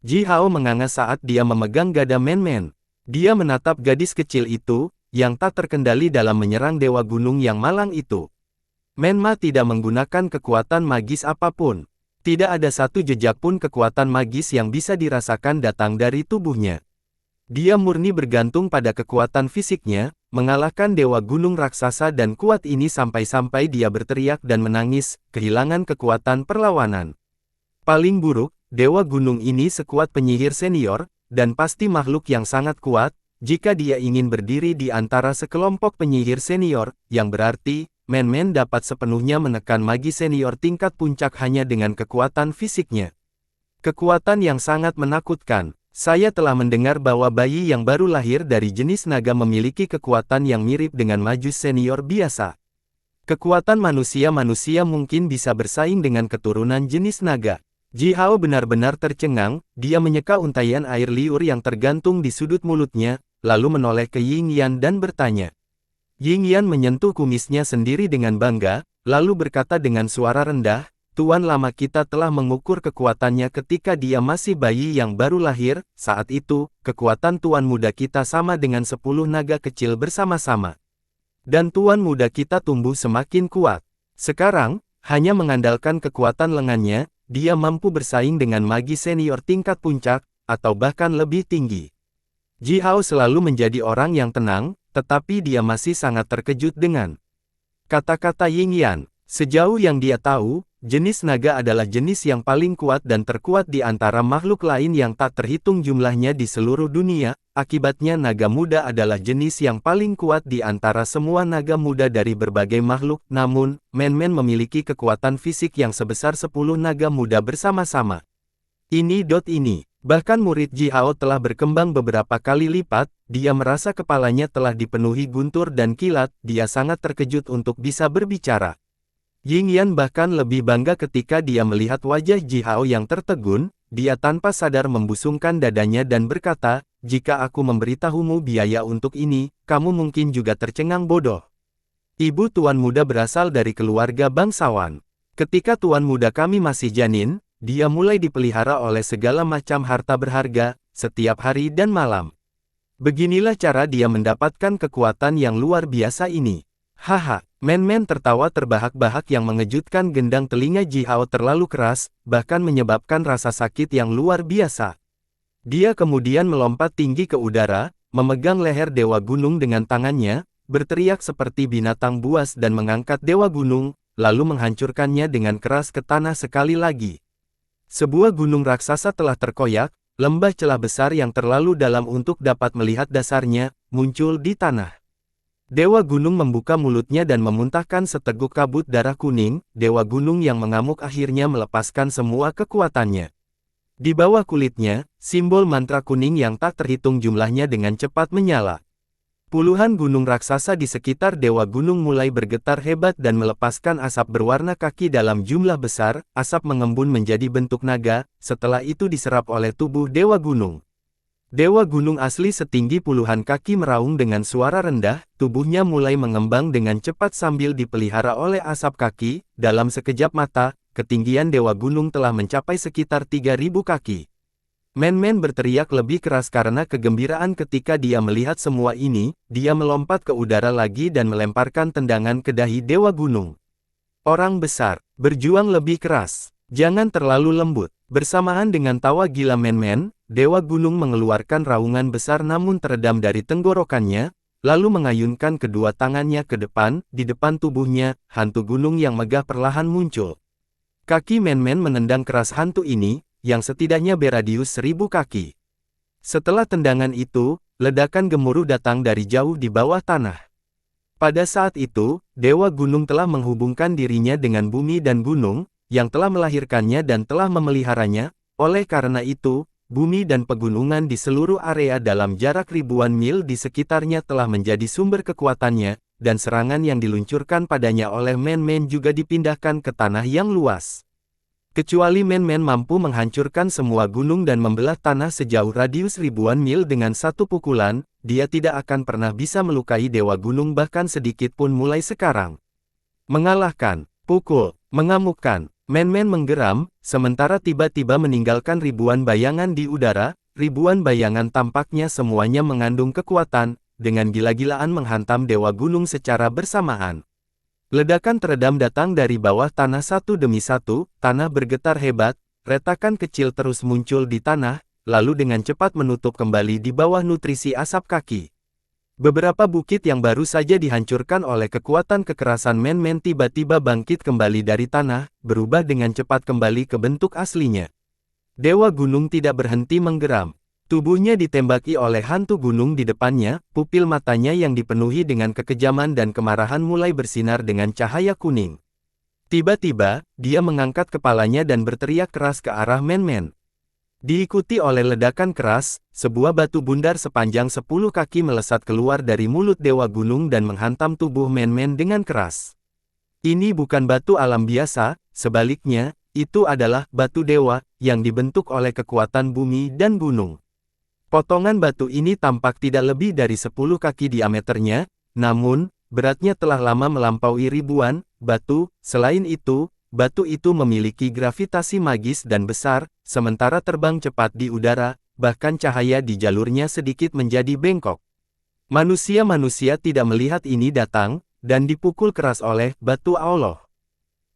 Ji Hao menganga saat dia memegang gada Men-Men. Dia menatap gadis kecil itu, yang tak terkendali dalam menyerang Dewa Gunung yang malang itu. Men-Ma tidak menggunakan kekuatan magis apapun. Tidak ada satu jejak pun kekuatan magis yang bisa dirasakan datang dari tubuhnya. Dia murni bergantung pada kekuatan fisiknya, mengalahkan Dewa Gunung raksasa dan kuat ini sampai-sampai dia berteriak dan menangis, kehilangan kekuatan perlawanan. Paling buruk, Dewa Gunung ini sekuat penyihir senior, dan pasti makhluk yang sangat kuat, jika dia ingin berdiri di antara sekelompok penyihir senior, yang berarti, Man-Man dapat sepenuhnya menekan magi senior tingkat puncak hanya dengan kekuatan fisiknya. Kekuatan yang sangat menakutkan. Saya telah mendengar bahwa bayi yang baru lahir dari jenis naga memiliki kekuatan yang mirip dengan majus senior biasa. Kekuatan manusia mungkin bisa bersaing dengan keturunan jenis naga. Ji Hao benar-benar tercengang, dia menyeka untaian air liur yang tergantung di sudut mulutnya, lalu menoleh ke Ying Yan dan bertanya. Ying Yan menyentuh kumisnya sendiri dengan bangga, lalu berkata dengan suara rendah, Tuan lama kita telah mengukur kekuatannya ketika dia masih bayi yang baru lahir, saat itu, kekuatan tuan muda kita sama dengan 10 naga kecil bersama-sama. Dan tuan muda kita tumbuh semakin kuat. Sekarang, hanya mengandalkan kekuatan lengannya, dia mampu bersaing dengan magi senior tingkat puncak, atau bahkan lebih tinggi. Ji Hao selalu menjadi orang yang tenang, tetapi dia masih sangat terkejut dengan kata-kata Ying Yan. Sejauh yang dia tahu, jenis naga adalah jenis yang paling kuat dan terkuat di antara makhluk lain yang tak terhitung jumlahnya di seluruh dunia, akibatnya naga muda adalah jenis yang paling kuat di antara semua naga muda dari berbagai makhluk, namun, Man-Man memiliki kekuatan fisik yang sebesar 10 naga muda bersama-sama. Ini. Bahkan murid Ji Hao telah berkembang beberapa kali lipat, dia merasa kepalanya telah dipenuhi guntur dan kilat, dia sangat terkejut untuk bisa berbicara. Ying Yan bahkan lebih bangga ketika dia melihat wajah Ji Hao yang tertegun, dia tanpa sadar membusungkan dadanya dan berkata, jika aku memberitahumu biaya untuk ini, kamu mungkin juga tercengang bodoh. Ibu tuan muda berasal dari keluarga bangsawan. Ketika tuan muda kami masih janin, dia mulai dipelihara oleh segala macam harta berharga, setiap hari dan malam. Beginilah cara dia mendapatkan kekuatan yang luar biasa ini. Haha, Man-Man tertawa terbahak-bahak yang mengejutkan gendang telinga Ji Hao terlalu keras, bahkan menyebabkan rasa sakit yang luar biasa. Dia kemudian melompat tinggi ke udara, memegang leher Dewa Gunung dengan tangannya, berteriak seperti binatang buas dan mengangkat Dewa Gunung, lalu menghancurkannya dengan keras ke tanah sekali lagi. Sebuah gunung raksasa telah terkoyak, lembah celah besar yang terlalu dalam untuk dapat melihat dasarnya, muncul di tanah. Dewa Gunung membuka mulutnya dan memuntahkan seteguk kabut darah kuning, Dewa Gunung yang mengamuk akhirnya melepaskan semua kekuatannya. Di bawah kulitnya, simbol mantra kuning yang tak terhitung jumlahnya dengan cepat menyala. Puluhan gunung raksasa di sekitar Dewa Gunung mulai bergetar hebat dan melepaskan asap berwarna kaki dalam jumlah besar, asap mengembun menjadi bentuk naga, setelah itu diserap oleh tubuh Dewa Gunung. Dewa Gunung asli setinggi puluhan kaki meraung dengan suara rendah, tubuhnya mulai mengembang dengan cepat sambil dipelihara oleh asap kaki, dalam sekejap mata, ketinggian Dewa Gunung telah mencapai sekitar 3.000 kaki. Man-Man berteriak lebih keras karena kegembiraan ketika dia melihat semua ini, dia melompat ke udara lagi dan melemparkan tendangan ke dahi Dewa Gunung. Orang besar, berjuang lebih keras, jangan terlalu lembut. Bersamaan dengan tawa gila Man-Man, Dewa Gunung mengeluarkan raungan besar namun teredam dari tenggorokannya, lalu mengayunkan kedua tangannya ke depan, di depan tubuhnya, hantu gunung yang megah perlahan muncul. Kaki Man-Man menendang keras hantu ini, yang setidaknya beradius 1000 kaki. Setelah tendangan itu, ledakan gemuruh datang dari jauh di bawah tanah. Pada saat itu, Dewa Gunung telah menghubungkan dirinya dengan bumi dan gunung, yang telah melahirkannya dan telah memeliharanya, oleh karena itu, bumi dan pegunungan di seluruh area dalam jarak ribuan mil di sekitarnya telah menjadi sumber kekuatannya, dan serangan yang diluncurkan padanya oleh Man-Man juga dipindahkan ke tanah yang luas. Kecuali Man-Man mampu menghancurkan semua gunung dan membelah tanah sejauh radius ribuan mil dengan satu pukulan, dia tidak akan pernah bisa melukai Dewa Gunung bahkan sedikit pun mulai sekarang. Mengalahkan, pukul, mengamukkan, Man-Man menggeram, sementara tiba-tiba meninggalkan ribuan bayangan di udara, ribuan bayangan tampaknya semuanya mengandung kekuatan, dengan gila-gilaan menghantam Dewa Gunung secara bersamaan. Ledakan teredam datang dari bawah tanah satu demi satu, tanah bergetar hebat, retakan kecil terus muncul di tanah, lalu dengan cepat menutup kembali di bawah nutrisi asap kaki. Beberapa bukit yang baru saja dihancurkan oleh kekuatan kekerasan Man-Man tiba-tiba bangkit kembali dari tanah, berubah dengan cepat kembali ke bentuk aslinya. Dewa Gunung tidak berhenti menggeram. Tubuhnya ditembaki oleh hantu gunung di depannya, pupil matanya yang dipenuhi dengan kekejaman dan kemarahan mulai bersinar dengan cahaya kuning. Tiba-tiba, dia mengangkat kepalanya dan berteriak keras ke arah Man-Man. Diikuti oleh ledakan keras, sebuah batu bundar sepanjang 10 kaki melesat keluar dari mulut Dewa Gunung dan menghantam tubuh Man-Man dengan keras. Ini bukan batu alam biasa, sebaliknya, itu adalah batu dewa, yang dibentuk oleh kekuatan bumi dan gunung. Potongan batu ini tampak tidak lebih dari 10 kaki diameternya, namun, beratnya telah lama melampaui ribuan batu. Selain itu, batu itu memiliki gravitasi magis dan besar, sementara terbang cepat di udara, bahkan cahaya di jalurnya sedikit menjadi bengkok. Manusia-manusia tidak melihat ini datang, dan dipukul keras oleh batu Allah.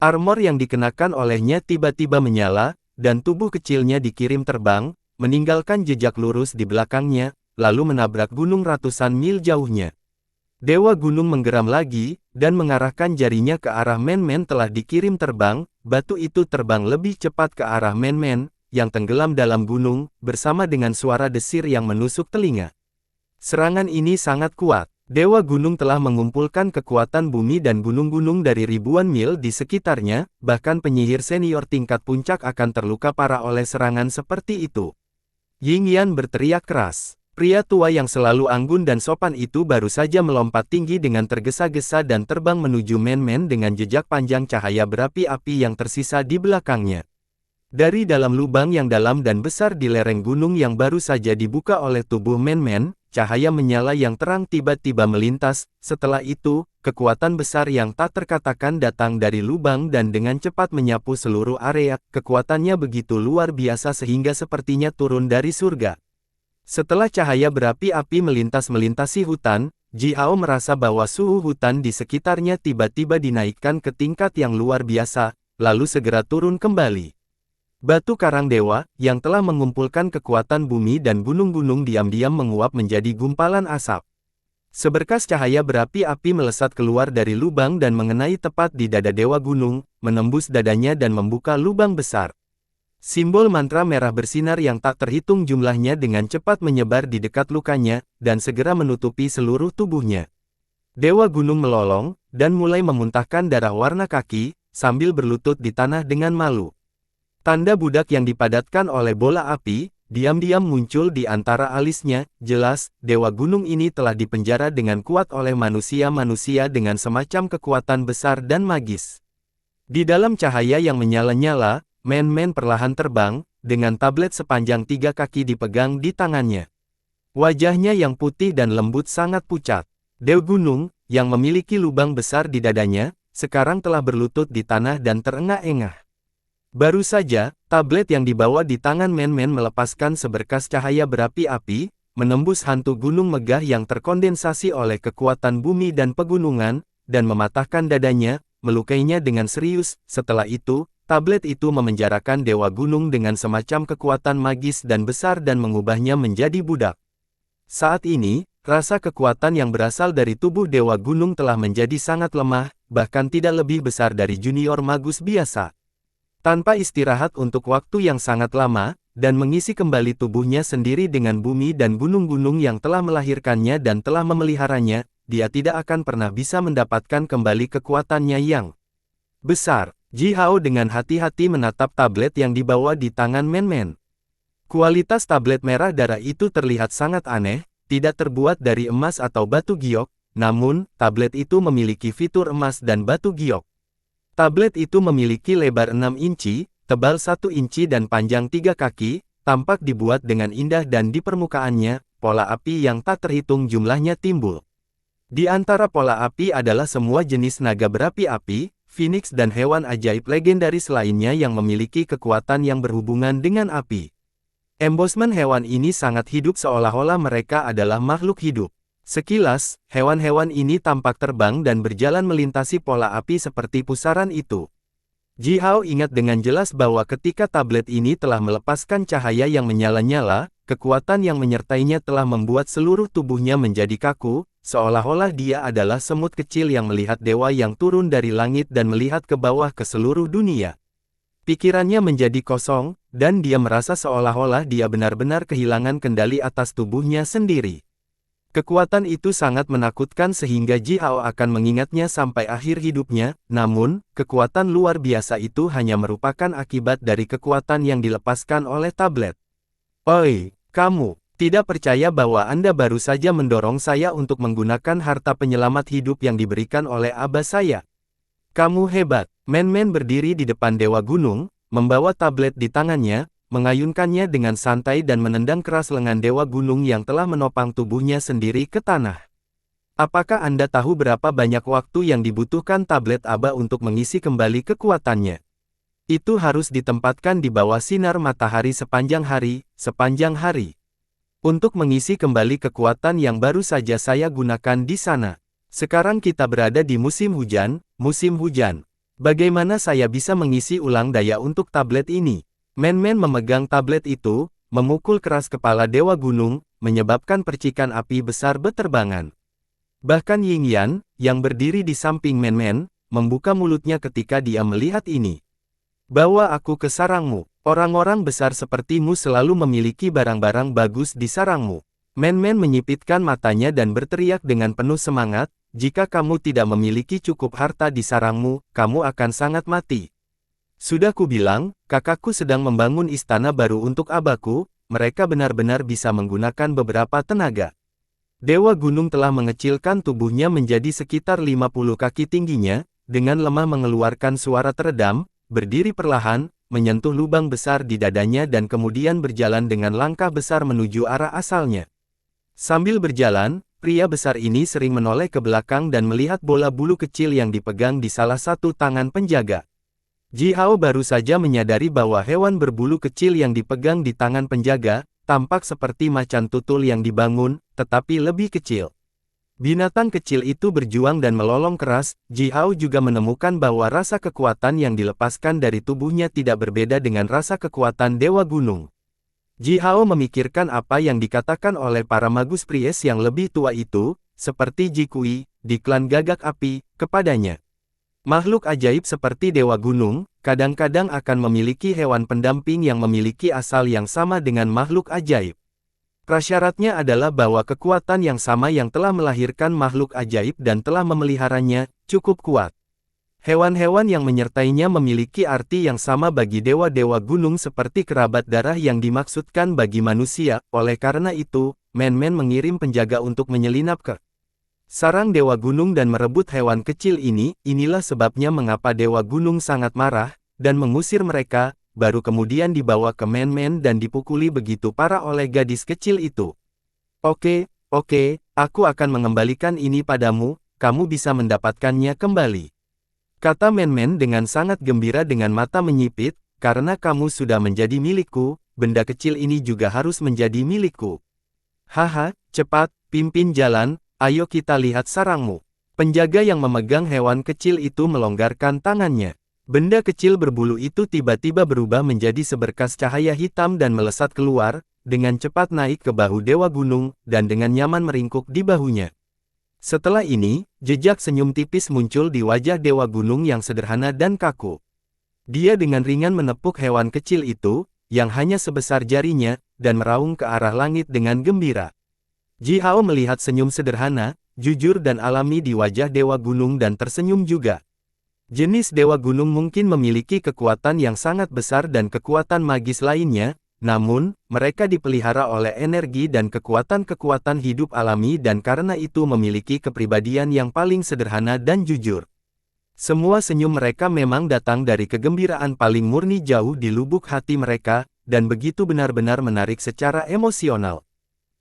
Armor yang dikenakan olehnya tiba-tiba menyala, dan tubuh kecilnya dikirim terbang, meninggalkan jejak lurus di belakangnya, lalu menabrak gunung ratusan mil jauhnya. Dewa Gunung menggeram lagi, dan mengarahkan jarinya ke arah Man-Man telah dikirim terbang. Batu itu terbang lebih cepat ke arah Man-Man, yang tenggelam dalam gunung, bersama dengan suara desir yang menusuk telinga. Serangan ini sangat kuat. Dewa Gunung telah mengumpulkan kekuatan bumi dan gunung-gunung dari ribuan mil di sekitarnya, bahkan penyihir senior tingkat puncak akan terluka parah oleh serangan seperti itu. Ying Yan berteriak keras. Pria tua yang selalu anggun dan sopan itu baru saja melompat tinggi dengan tergesa-gesa dan terbang menuju Man-Man dengan jejak panjang cahaya berapi-api yang tersisa di belakangnya. Dari dalam lubang yang dalam dan besar di lereng gunung yang baru saja dibuka oleh tubuh Man-Man, cahaya menyala yang terang tiba-tiba melintas. Setelah itu, kekuatan besar yang tak terkatakan datang dari lubang dan dengan cepat menyapu seluruh area. Kekuatannya begitu luar biasa sehingga sepertinya turun dari surga. Setelah cahaya berapi-api melintasi hutan, Ji Hao merasa bahwa suhu hutan di sekitarnya tiba-tiba dinaikkan ke tingkat yang luar biasa, lalu segera turun kembali. Batu karang dewa, yang telah mengumpulkan kekuatan bumi dan gunung-gunung diam-diam menguap menjadi gumpalan asap. Seberkas cahaya berapi-api melesat keluar dari lubang dan mengenai tepat di dada Dewa Gunung, menembus dadanya dan membuka lubang besar. Simbol mantra merah bersinar yang tak terhitung jumlahnya dengan cepat menyebar di dekat lukanya, dan segera menutupi seluruh tubuhnya. Dewa Gunung melolong, dan mulai memuntahkan darah warna kaki, sambil berlutut di tanah dengan malu. Tanda budak yang dipadatkan oleh bola api, diam-diam muncul di antara alisnya. Jelas, Dewa Gunung ini telah dipenjara dengan kuat oleh manusia-manusia dengan semacam kekuatan besar dan magis. Di dalam cahaya yang menyala-nyala, Man-Man perlahan terbang, dengan tablet sepanjang 3 kaki dipegang di tangannya. Wajahnya yang putih dan lembut sangat pucat. Dewa Gunung, yang memiliki lubang besar di dadanya, sekarang telah berlutut di tanah dan terengah-engah. Baru saja, tablet yang dibawa di tangan Man-Man melepaskan seberkas cahaya berapi-api, menembus hantu gunung megah yang terkondensasi oleh kekuatan bumi dan pegunungan, dan mematahkan dadanya, melukainya dengan serius. Setelah itu, tablet itu memenjarakan Dewa Gunung dengan semacam kekuatan magis dan besar dan mengubahnya menjadi budak. Saat ini, rasa kekuatan yang berasal dari tubuh Dewa Gunung telah menjadi sangat lemah, bahkan tidak lebih besar dari junior magus biasa. Tanpa istirahat untuk waktu yang sangat lama, dan mengisi kembali tubuhnya sendiri dengan bumi dan gunung-gunung yang telah melahirkannya dan telah memeliharanya, dia tidak akan pernah bisa mendapatkan kembali kekuatannya yang besar. Ji Hao dengan hati-hati menatap tablet yang dibawa di tangan Man-Man. Kualitas tablet merah darah itu terlihat sangat aneh, tidak terbuat dari emas atau batu giok, namun, tablet itu memiliki fitur emas dan batu giok. Tablet itu memiliki lebar 6 inci, tebal 1 inci dan panjang 3 kaki, tampak dibuat dengan indah dan di permukaannya, pola api yang tak terhitung jumlahnya timbul. Di antara pola api adalah semua jenis naga berapi-api, Phoenix dan hewan ajaib legendaris lainnya yang memiliki kekuatan yang berhubungan dengan api. Embosmen hewan ini sangat hidup seolah-olah mereka adalah makhluk hidup. Sekilas, hewan-hewan ini tampak terbang dan berjalan melintasi pola api seperti pusaran itu. Ji Hao ingat dengan jelas bahwa ketika tablet ini telah melepaskan cahaya yang menyala-nyala, kekuatan yang menyertainya telah membuat seluruh tubuhnya menjadi kaku, seolah-olah dia adalah semut kecil yang melihat dewa yang turun dari langit dan melihat ke bawah ke seluruh dunia. Pikirannya menjadi kosong, dan dia merasa seolah-olah dia benar-benar kehilangan kendali atas tubuhnya sendiri. Kekuatan itu sangat menakutkan sehingga Ji Hao akan mengingatnya sampai akhir hidupnya, namun, kekuatan luar biasa itu hanya merupakan akibat dari kekuatan yang dilepaskan oleh tablet. Oi, kamu, tidak percaya bahwa Anda baru saja mendorong saya untuk menggunakan harta penyelamat hidup yang diberikan oleh abah saya. Kamu hebat. Man-Man berdiri di depan Dewa Gunung, membawa tablet di tangannya, mengayunkannya dengan santai dan menendang keras lengan Dewa Gunung yang telah menopang tubuhnya sendiri ke tanah. Apakah Anda tahu berapa banyak waktu yang dibutuhkan tablet Aba untuk mengisi kembali kekuatannya? Itu harus ditempatkan di bawah sinar matahari sepanjang hari. Untuk mengisi kembali kekuatan yang baru saja saya gunakan di sana. Sekarang kita berada di musim hujan. Bagaimana saya bisa mengisi ulang daya untuk tablet ini? Man-Man memegang tablet itu, memukul keras kepala Dewa Gunung, menyebabkan percikan api besar beterbangan. Bahkan Ying Yan, yang berdiri di samping Man-Man, membuka mulutnya ketika dia melihat ini. Bawa aku ke sarangmu. Orang-orang besar sepertimu selalu memiliki barang-barang bagus di sarangmu. Man-Man menyipitkan matanya dan berteriak dengan penuh semangat, jika kamu tidak memiliki cukup harta di sarangmu, kamu akan sangat mati. Sudah kubilang, kakakku sedang membangun istana baru untuk abaku, mereka benar-benar bisa menggunakan beberapa tenaga. Dewa Gunung telah mengecilkan tubuhnya menjadi sekitar 50 kaki tingginya, dengan lemah mengeluarkan suara teredam, berdiri perlahan, menyentuh lubang besar di dadanya dan kemudian berjalan dengan langkah besar menuju arah asalnya. Sambil berjalan, pria besar ini sering menoleh ke belakang dan melihat bola bulu kecil yang dipegang di salah satu tangan penjaga. Ji Hao baru saja menyadari bahwa hewan berbulu kecil yang dipegang di tangan penjaga, tampak seperti macan tutul yang dibangun, tetapi lebih kecil. Binatang kecil itu berjuang dan melolong keras. Ji Hao juga menemukan bahwa rasa kekuatan yang dilepaskan dari tubuhnya tidak berbeda dengan rasa kekuatan Dewa Gunung. Ji Hao memikirkan apa yang dikatakan oleh para magus Pries yang lebih tua itu, seperti Ji Kui, di klan Gagak Api, kepadanya. Makhluk ajaib seperti Dewa Gunung, kadang-kadang akan memiliki hewan pendamping yang memiliki asal yang sama dengan makhluk ajaib. Prasyaratnya adalah bahwa kekuatan yang sama yang telah melahirkan makhluk ajaib dan telah memeliharanya, cukup kuat. Hewan-hewan yang menyertainya memiliki arti yang sama bagi dewa-dewa gunung seperti kerabat darah yang dimaksudkan bagi manusia. Oleh karena itu, Man-Man mengirim penjaga untuk menyelinap ke sarang Dewa Gunung dan merebut hewan kecil ini. Inilah sebabnya mengapa Dewa Gunung sangat marah, dan mengusir mereka, baru kemudian dibawa ke Man-Man dan dipukuli begitu parah oleh gadis kecil itu. Oke, aku akan mengembalikan ini padamu, kamu bisa mendapatkannya kembali. Kata Man-Man dengan sangat gembira dengan mata menyipit, karena kamu sudah menjadi milikku, benda kecil ini juga harus menjadi milikku. Haha, cepat, pimpin jalan, ayo kita lihat sarangmu. Penjaga yang memegang hewan kecil itu melonggarkan tangannya. Benda kecil berbulu itu tiba-tiba berubah menjadi seberkas cahaya hitam dan melesat keluar, dengan cepat naik ke bahu Dewa Gunung, dan dengan nyaman meringkuk di bahunya. Setelah ini, jejak senyum tipis muncul di wajah Dewa Gunung yang sederhana dan kaku. Dia dengan ringan menepuk hewan kecil itu, yang hanya sebesar jarinya, dan meraung ke arah langit dengan gembira. Ji Hao melihat senyum sederhana, jujur dan alami di wajah Dewa Gunung dan tersenyum juga. Jenis Dewa Gunung mungkin memiliki kekuatan yang sangat besar dan kekuatan magis lainnya, namun, mereka dipelihara oleh energi dan kekuatan-kekuatan hidup alami dan karena itu memiliki kepribadian yang paling sederhana dan jujur. Semua senyum mereka memang datang dari kegembiraan paling murni jauh di lubuk hati mereka, dan begitu benar-benar menarik secara emosional.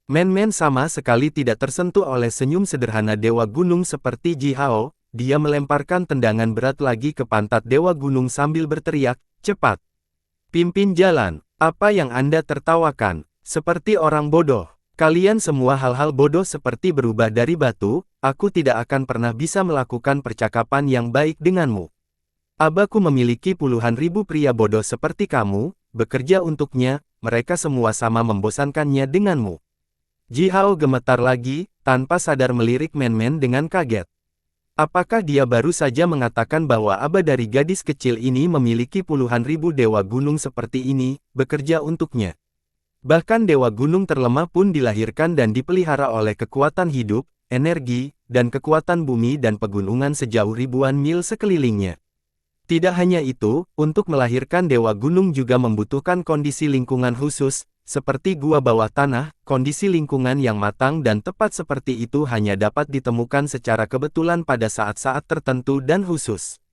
Man-Man sama sekali tidak tersentuh oleh senyum sederhana Dewa Gunung seperti Ji Hao, dia melemparkan tendangan berat lagi ke pantat Dewa Gunung sambil berteriak, cepat. Pimpin jalan. Apa yang Anda tertawakan? Seperti orang bodoh. Kalian semua hal-hal bodoh seperti berubah dari batu, aku tidak akan pernah bisa melakukan percakapan yang baik denganmu. Abaku memiliki puluhan ribu pria bodoh seperti kamu, bekerja untuknya, mereka semua sama membosankannya denganmu. Ji Hao gemetar lagi, tanpa sadar melirik Man-Man dengan kaget. Apakah dia baru saja mengatakan bahwa Aba dari gadis kecil ini memiliki puluhan ribu dewa gunung seperti ini, bekerja untuknya? Bahkan dewa gunung terlemah pun dilahirkan dan dipelihara oleh kekuatan hidup, energi, dan kekuatan bumi dan pegunungan sejauh ribuan mil sekelilingnya. Tidak hanya itu, untuk melahirkan dewa gunung juga membutuhkan kondisi lingkungan khusus, seperti gua bawah tanah. Kondisi lingkungan yang matang dan tepat seperti itu hanya dapat ditemukan secara kebetulan pada saat-saat tertentu dan khusus.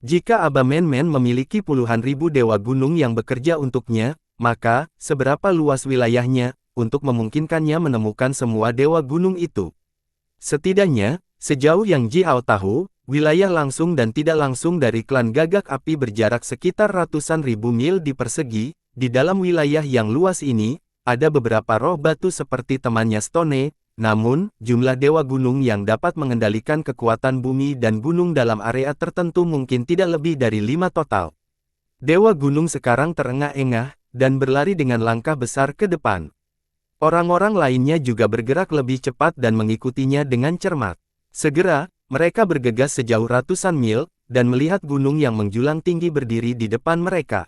Jika Aba Men-Men memiliki puluhan ribu dewa gunung yang bekerja untuknya, maka, seberapa luas wilayahnya, untuk memungkinkannya menemukan semua dewa gunung itu? Setidaknya, sejauh yang Ji Hao tahu, wilayah langsung dan tidak langsung dari klan Gagak Api berjarak sekitar ratusan ribu mil di persegi. Di dalam wilayah yang luas ini, ada beberapa roh batu seperti temannya Stone, namun, jumlah dewa gunung yang dapat mengendalikan kekuatan bumi dan gunung dalam area tertentu mungkin tidak lebih dari 5 total. Dewa gunung sekarang terengah-engah, dan berlari dengan langkah besar ke depan. Orang-orang lainnya juga bergerak lebih cepat dan mengikutinya dengan cermat. Segera, mereka bergegas sejauh ratusan mil, dan melihat gunung yang menjulang tinggi berdiri di depan mereka.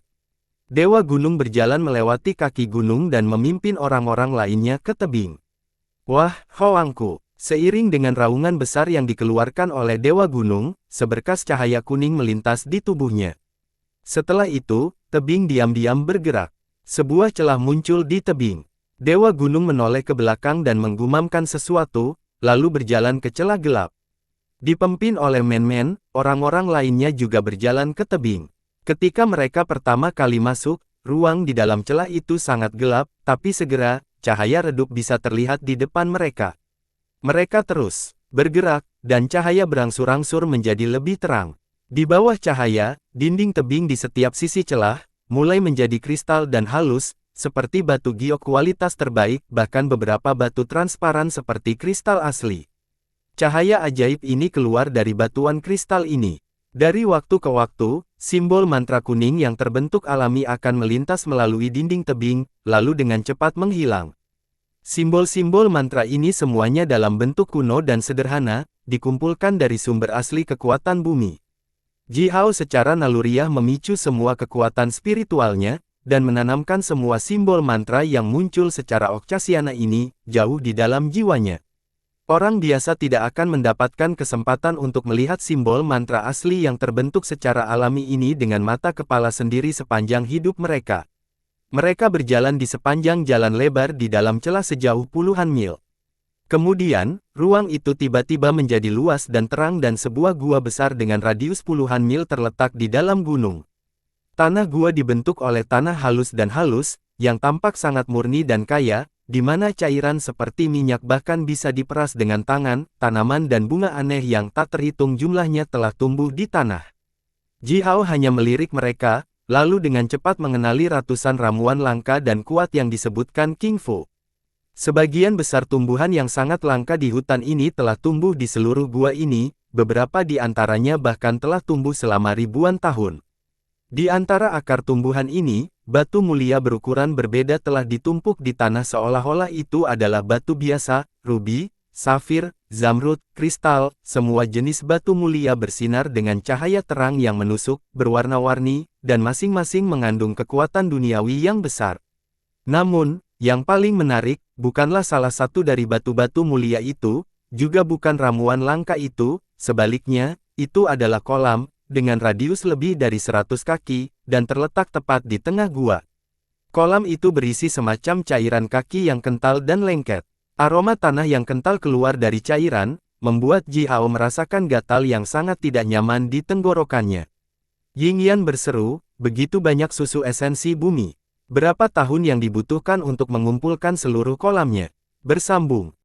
Dewa gunung berjalan melewati kaki gunung dan memimpin orang-orang lainnya ke tebing. Wah, Hoangku! Seiring dengan raungan besar yang dikeluarkan oleh Dewa Gunung, seberkas cahaya kuning melintas di tubuhnya. Setelah itu, tebing diam-diam bergerak. Sebuah celah muncul di tebing. Dewa Gunung menoleh ke belakang dan menggumamkan sesuatu, lalu berjalan ke celah gelap. Dipimpin oleh Men-Men, orang-orang lainnya juga berjalan ke tebing. Ketika mereka pertama kali masuk, ruang di dalam celah itu sangat gelap, tapi segera, cahaya redup bisa terlihat di depan mereka. Mereka terus bergerak, dan cahaya berangsur-angsur menjadi lebih terang. Di bawah cahaya, dinding tebing di setiap sisi celah, mulai menjadi kristal dan halus, seperti batu giok kualitas terbaik, bahkan beberapa batu transparan seperti kristal asli. Cahaya ajaib ini keluar dari batuan kristal ini. Dari waktu ke waktu, simbol mantra kuning yang terbentuk alami akan melintas melalui dinding tebing, lalu dengan cepat menghilang. Simbol-simbol mantra ini semuanya dalam bentuk kuno dan sederhana, dikumpulkan dari sumber asli kekuatan bumi. Ji Hao secara naluriah memicu semua kekuatan spiritualnya, dan menanamkan semua simbol mantra yang muncul secara okcasiana ini, jauh di dalam jiwanya. Orang biasa tidak akan mendapatkan kesempatan untuk melihat simbol mantra asli yang terbentuk secara alami ini dengan mata kepala sendiri sepanjang hidup mereka. Mereka berjalan di sepanjang jalan lebar di dalam celah sejauh puluhan mil. Kemudian, ruang itu tiba-tiba menjadi luas dan terang dan sebuah gua besar dengan radius puluhan mil terletak di dalam gunung. Tanah gua dibentuk oleh tanah halus, yang tampak sangat murni dan kaya, di mana cairan seperti minyak bahkan bisa diperas dengan tangan. Tanaman dan bunga aneh yang tak terhitung jumlahnya telah tumbuh di tanah. Ji Hao hanya melirik mereka, lalu dengan cepat mengenali ratusan ramuan langka dan kuat yang disebutkan King Fu. Sebagian besar tumbuhan yang sangat langka di hutan ini telah tumbuh di seluruh gua ini, beberapa di antaranya bahkan telah tumbuh selama ribuan tahun. Di antara akar tumbuhan ini, batu mulia berukuran berbeda telah ditumpuk di tanah seolah-olah itu adalah batu biasa, rubi, safir, zamrud, kristal. Semua jenis batu mulia bersinar dengan cahaya terang yang menusuk, berwarna-warni, dan masing-masing mengandung kekuatan duniawi yang besar. Namun, yang paling menarik, bukanlah salah satu dari batu-batu mulia itu, juga bukan ramuan langka itu, sebaliknya, itu adalah kolam, dengan radius lebih dari 100 kaki, dan terletak tepat di tengah gua. Kolam itu berisi semacam cairan kaki yang kental dan lengket. Aroma tanah yang kental keluar dari cairan, membuat Ji Hao merasakan gatal yang sangat tidak nyaman di tenggorokannya. Ying Yan berseru, begitu banyak susu esensi bumi. Berapa tahun yang dibutuhkan untuk mengumpulkan seluruh kolamnya? Bersambung.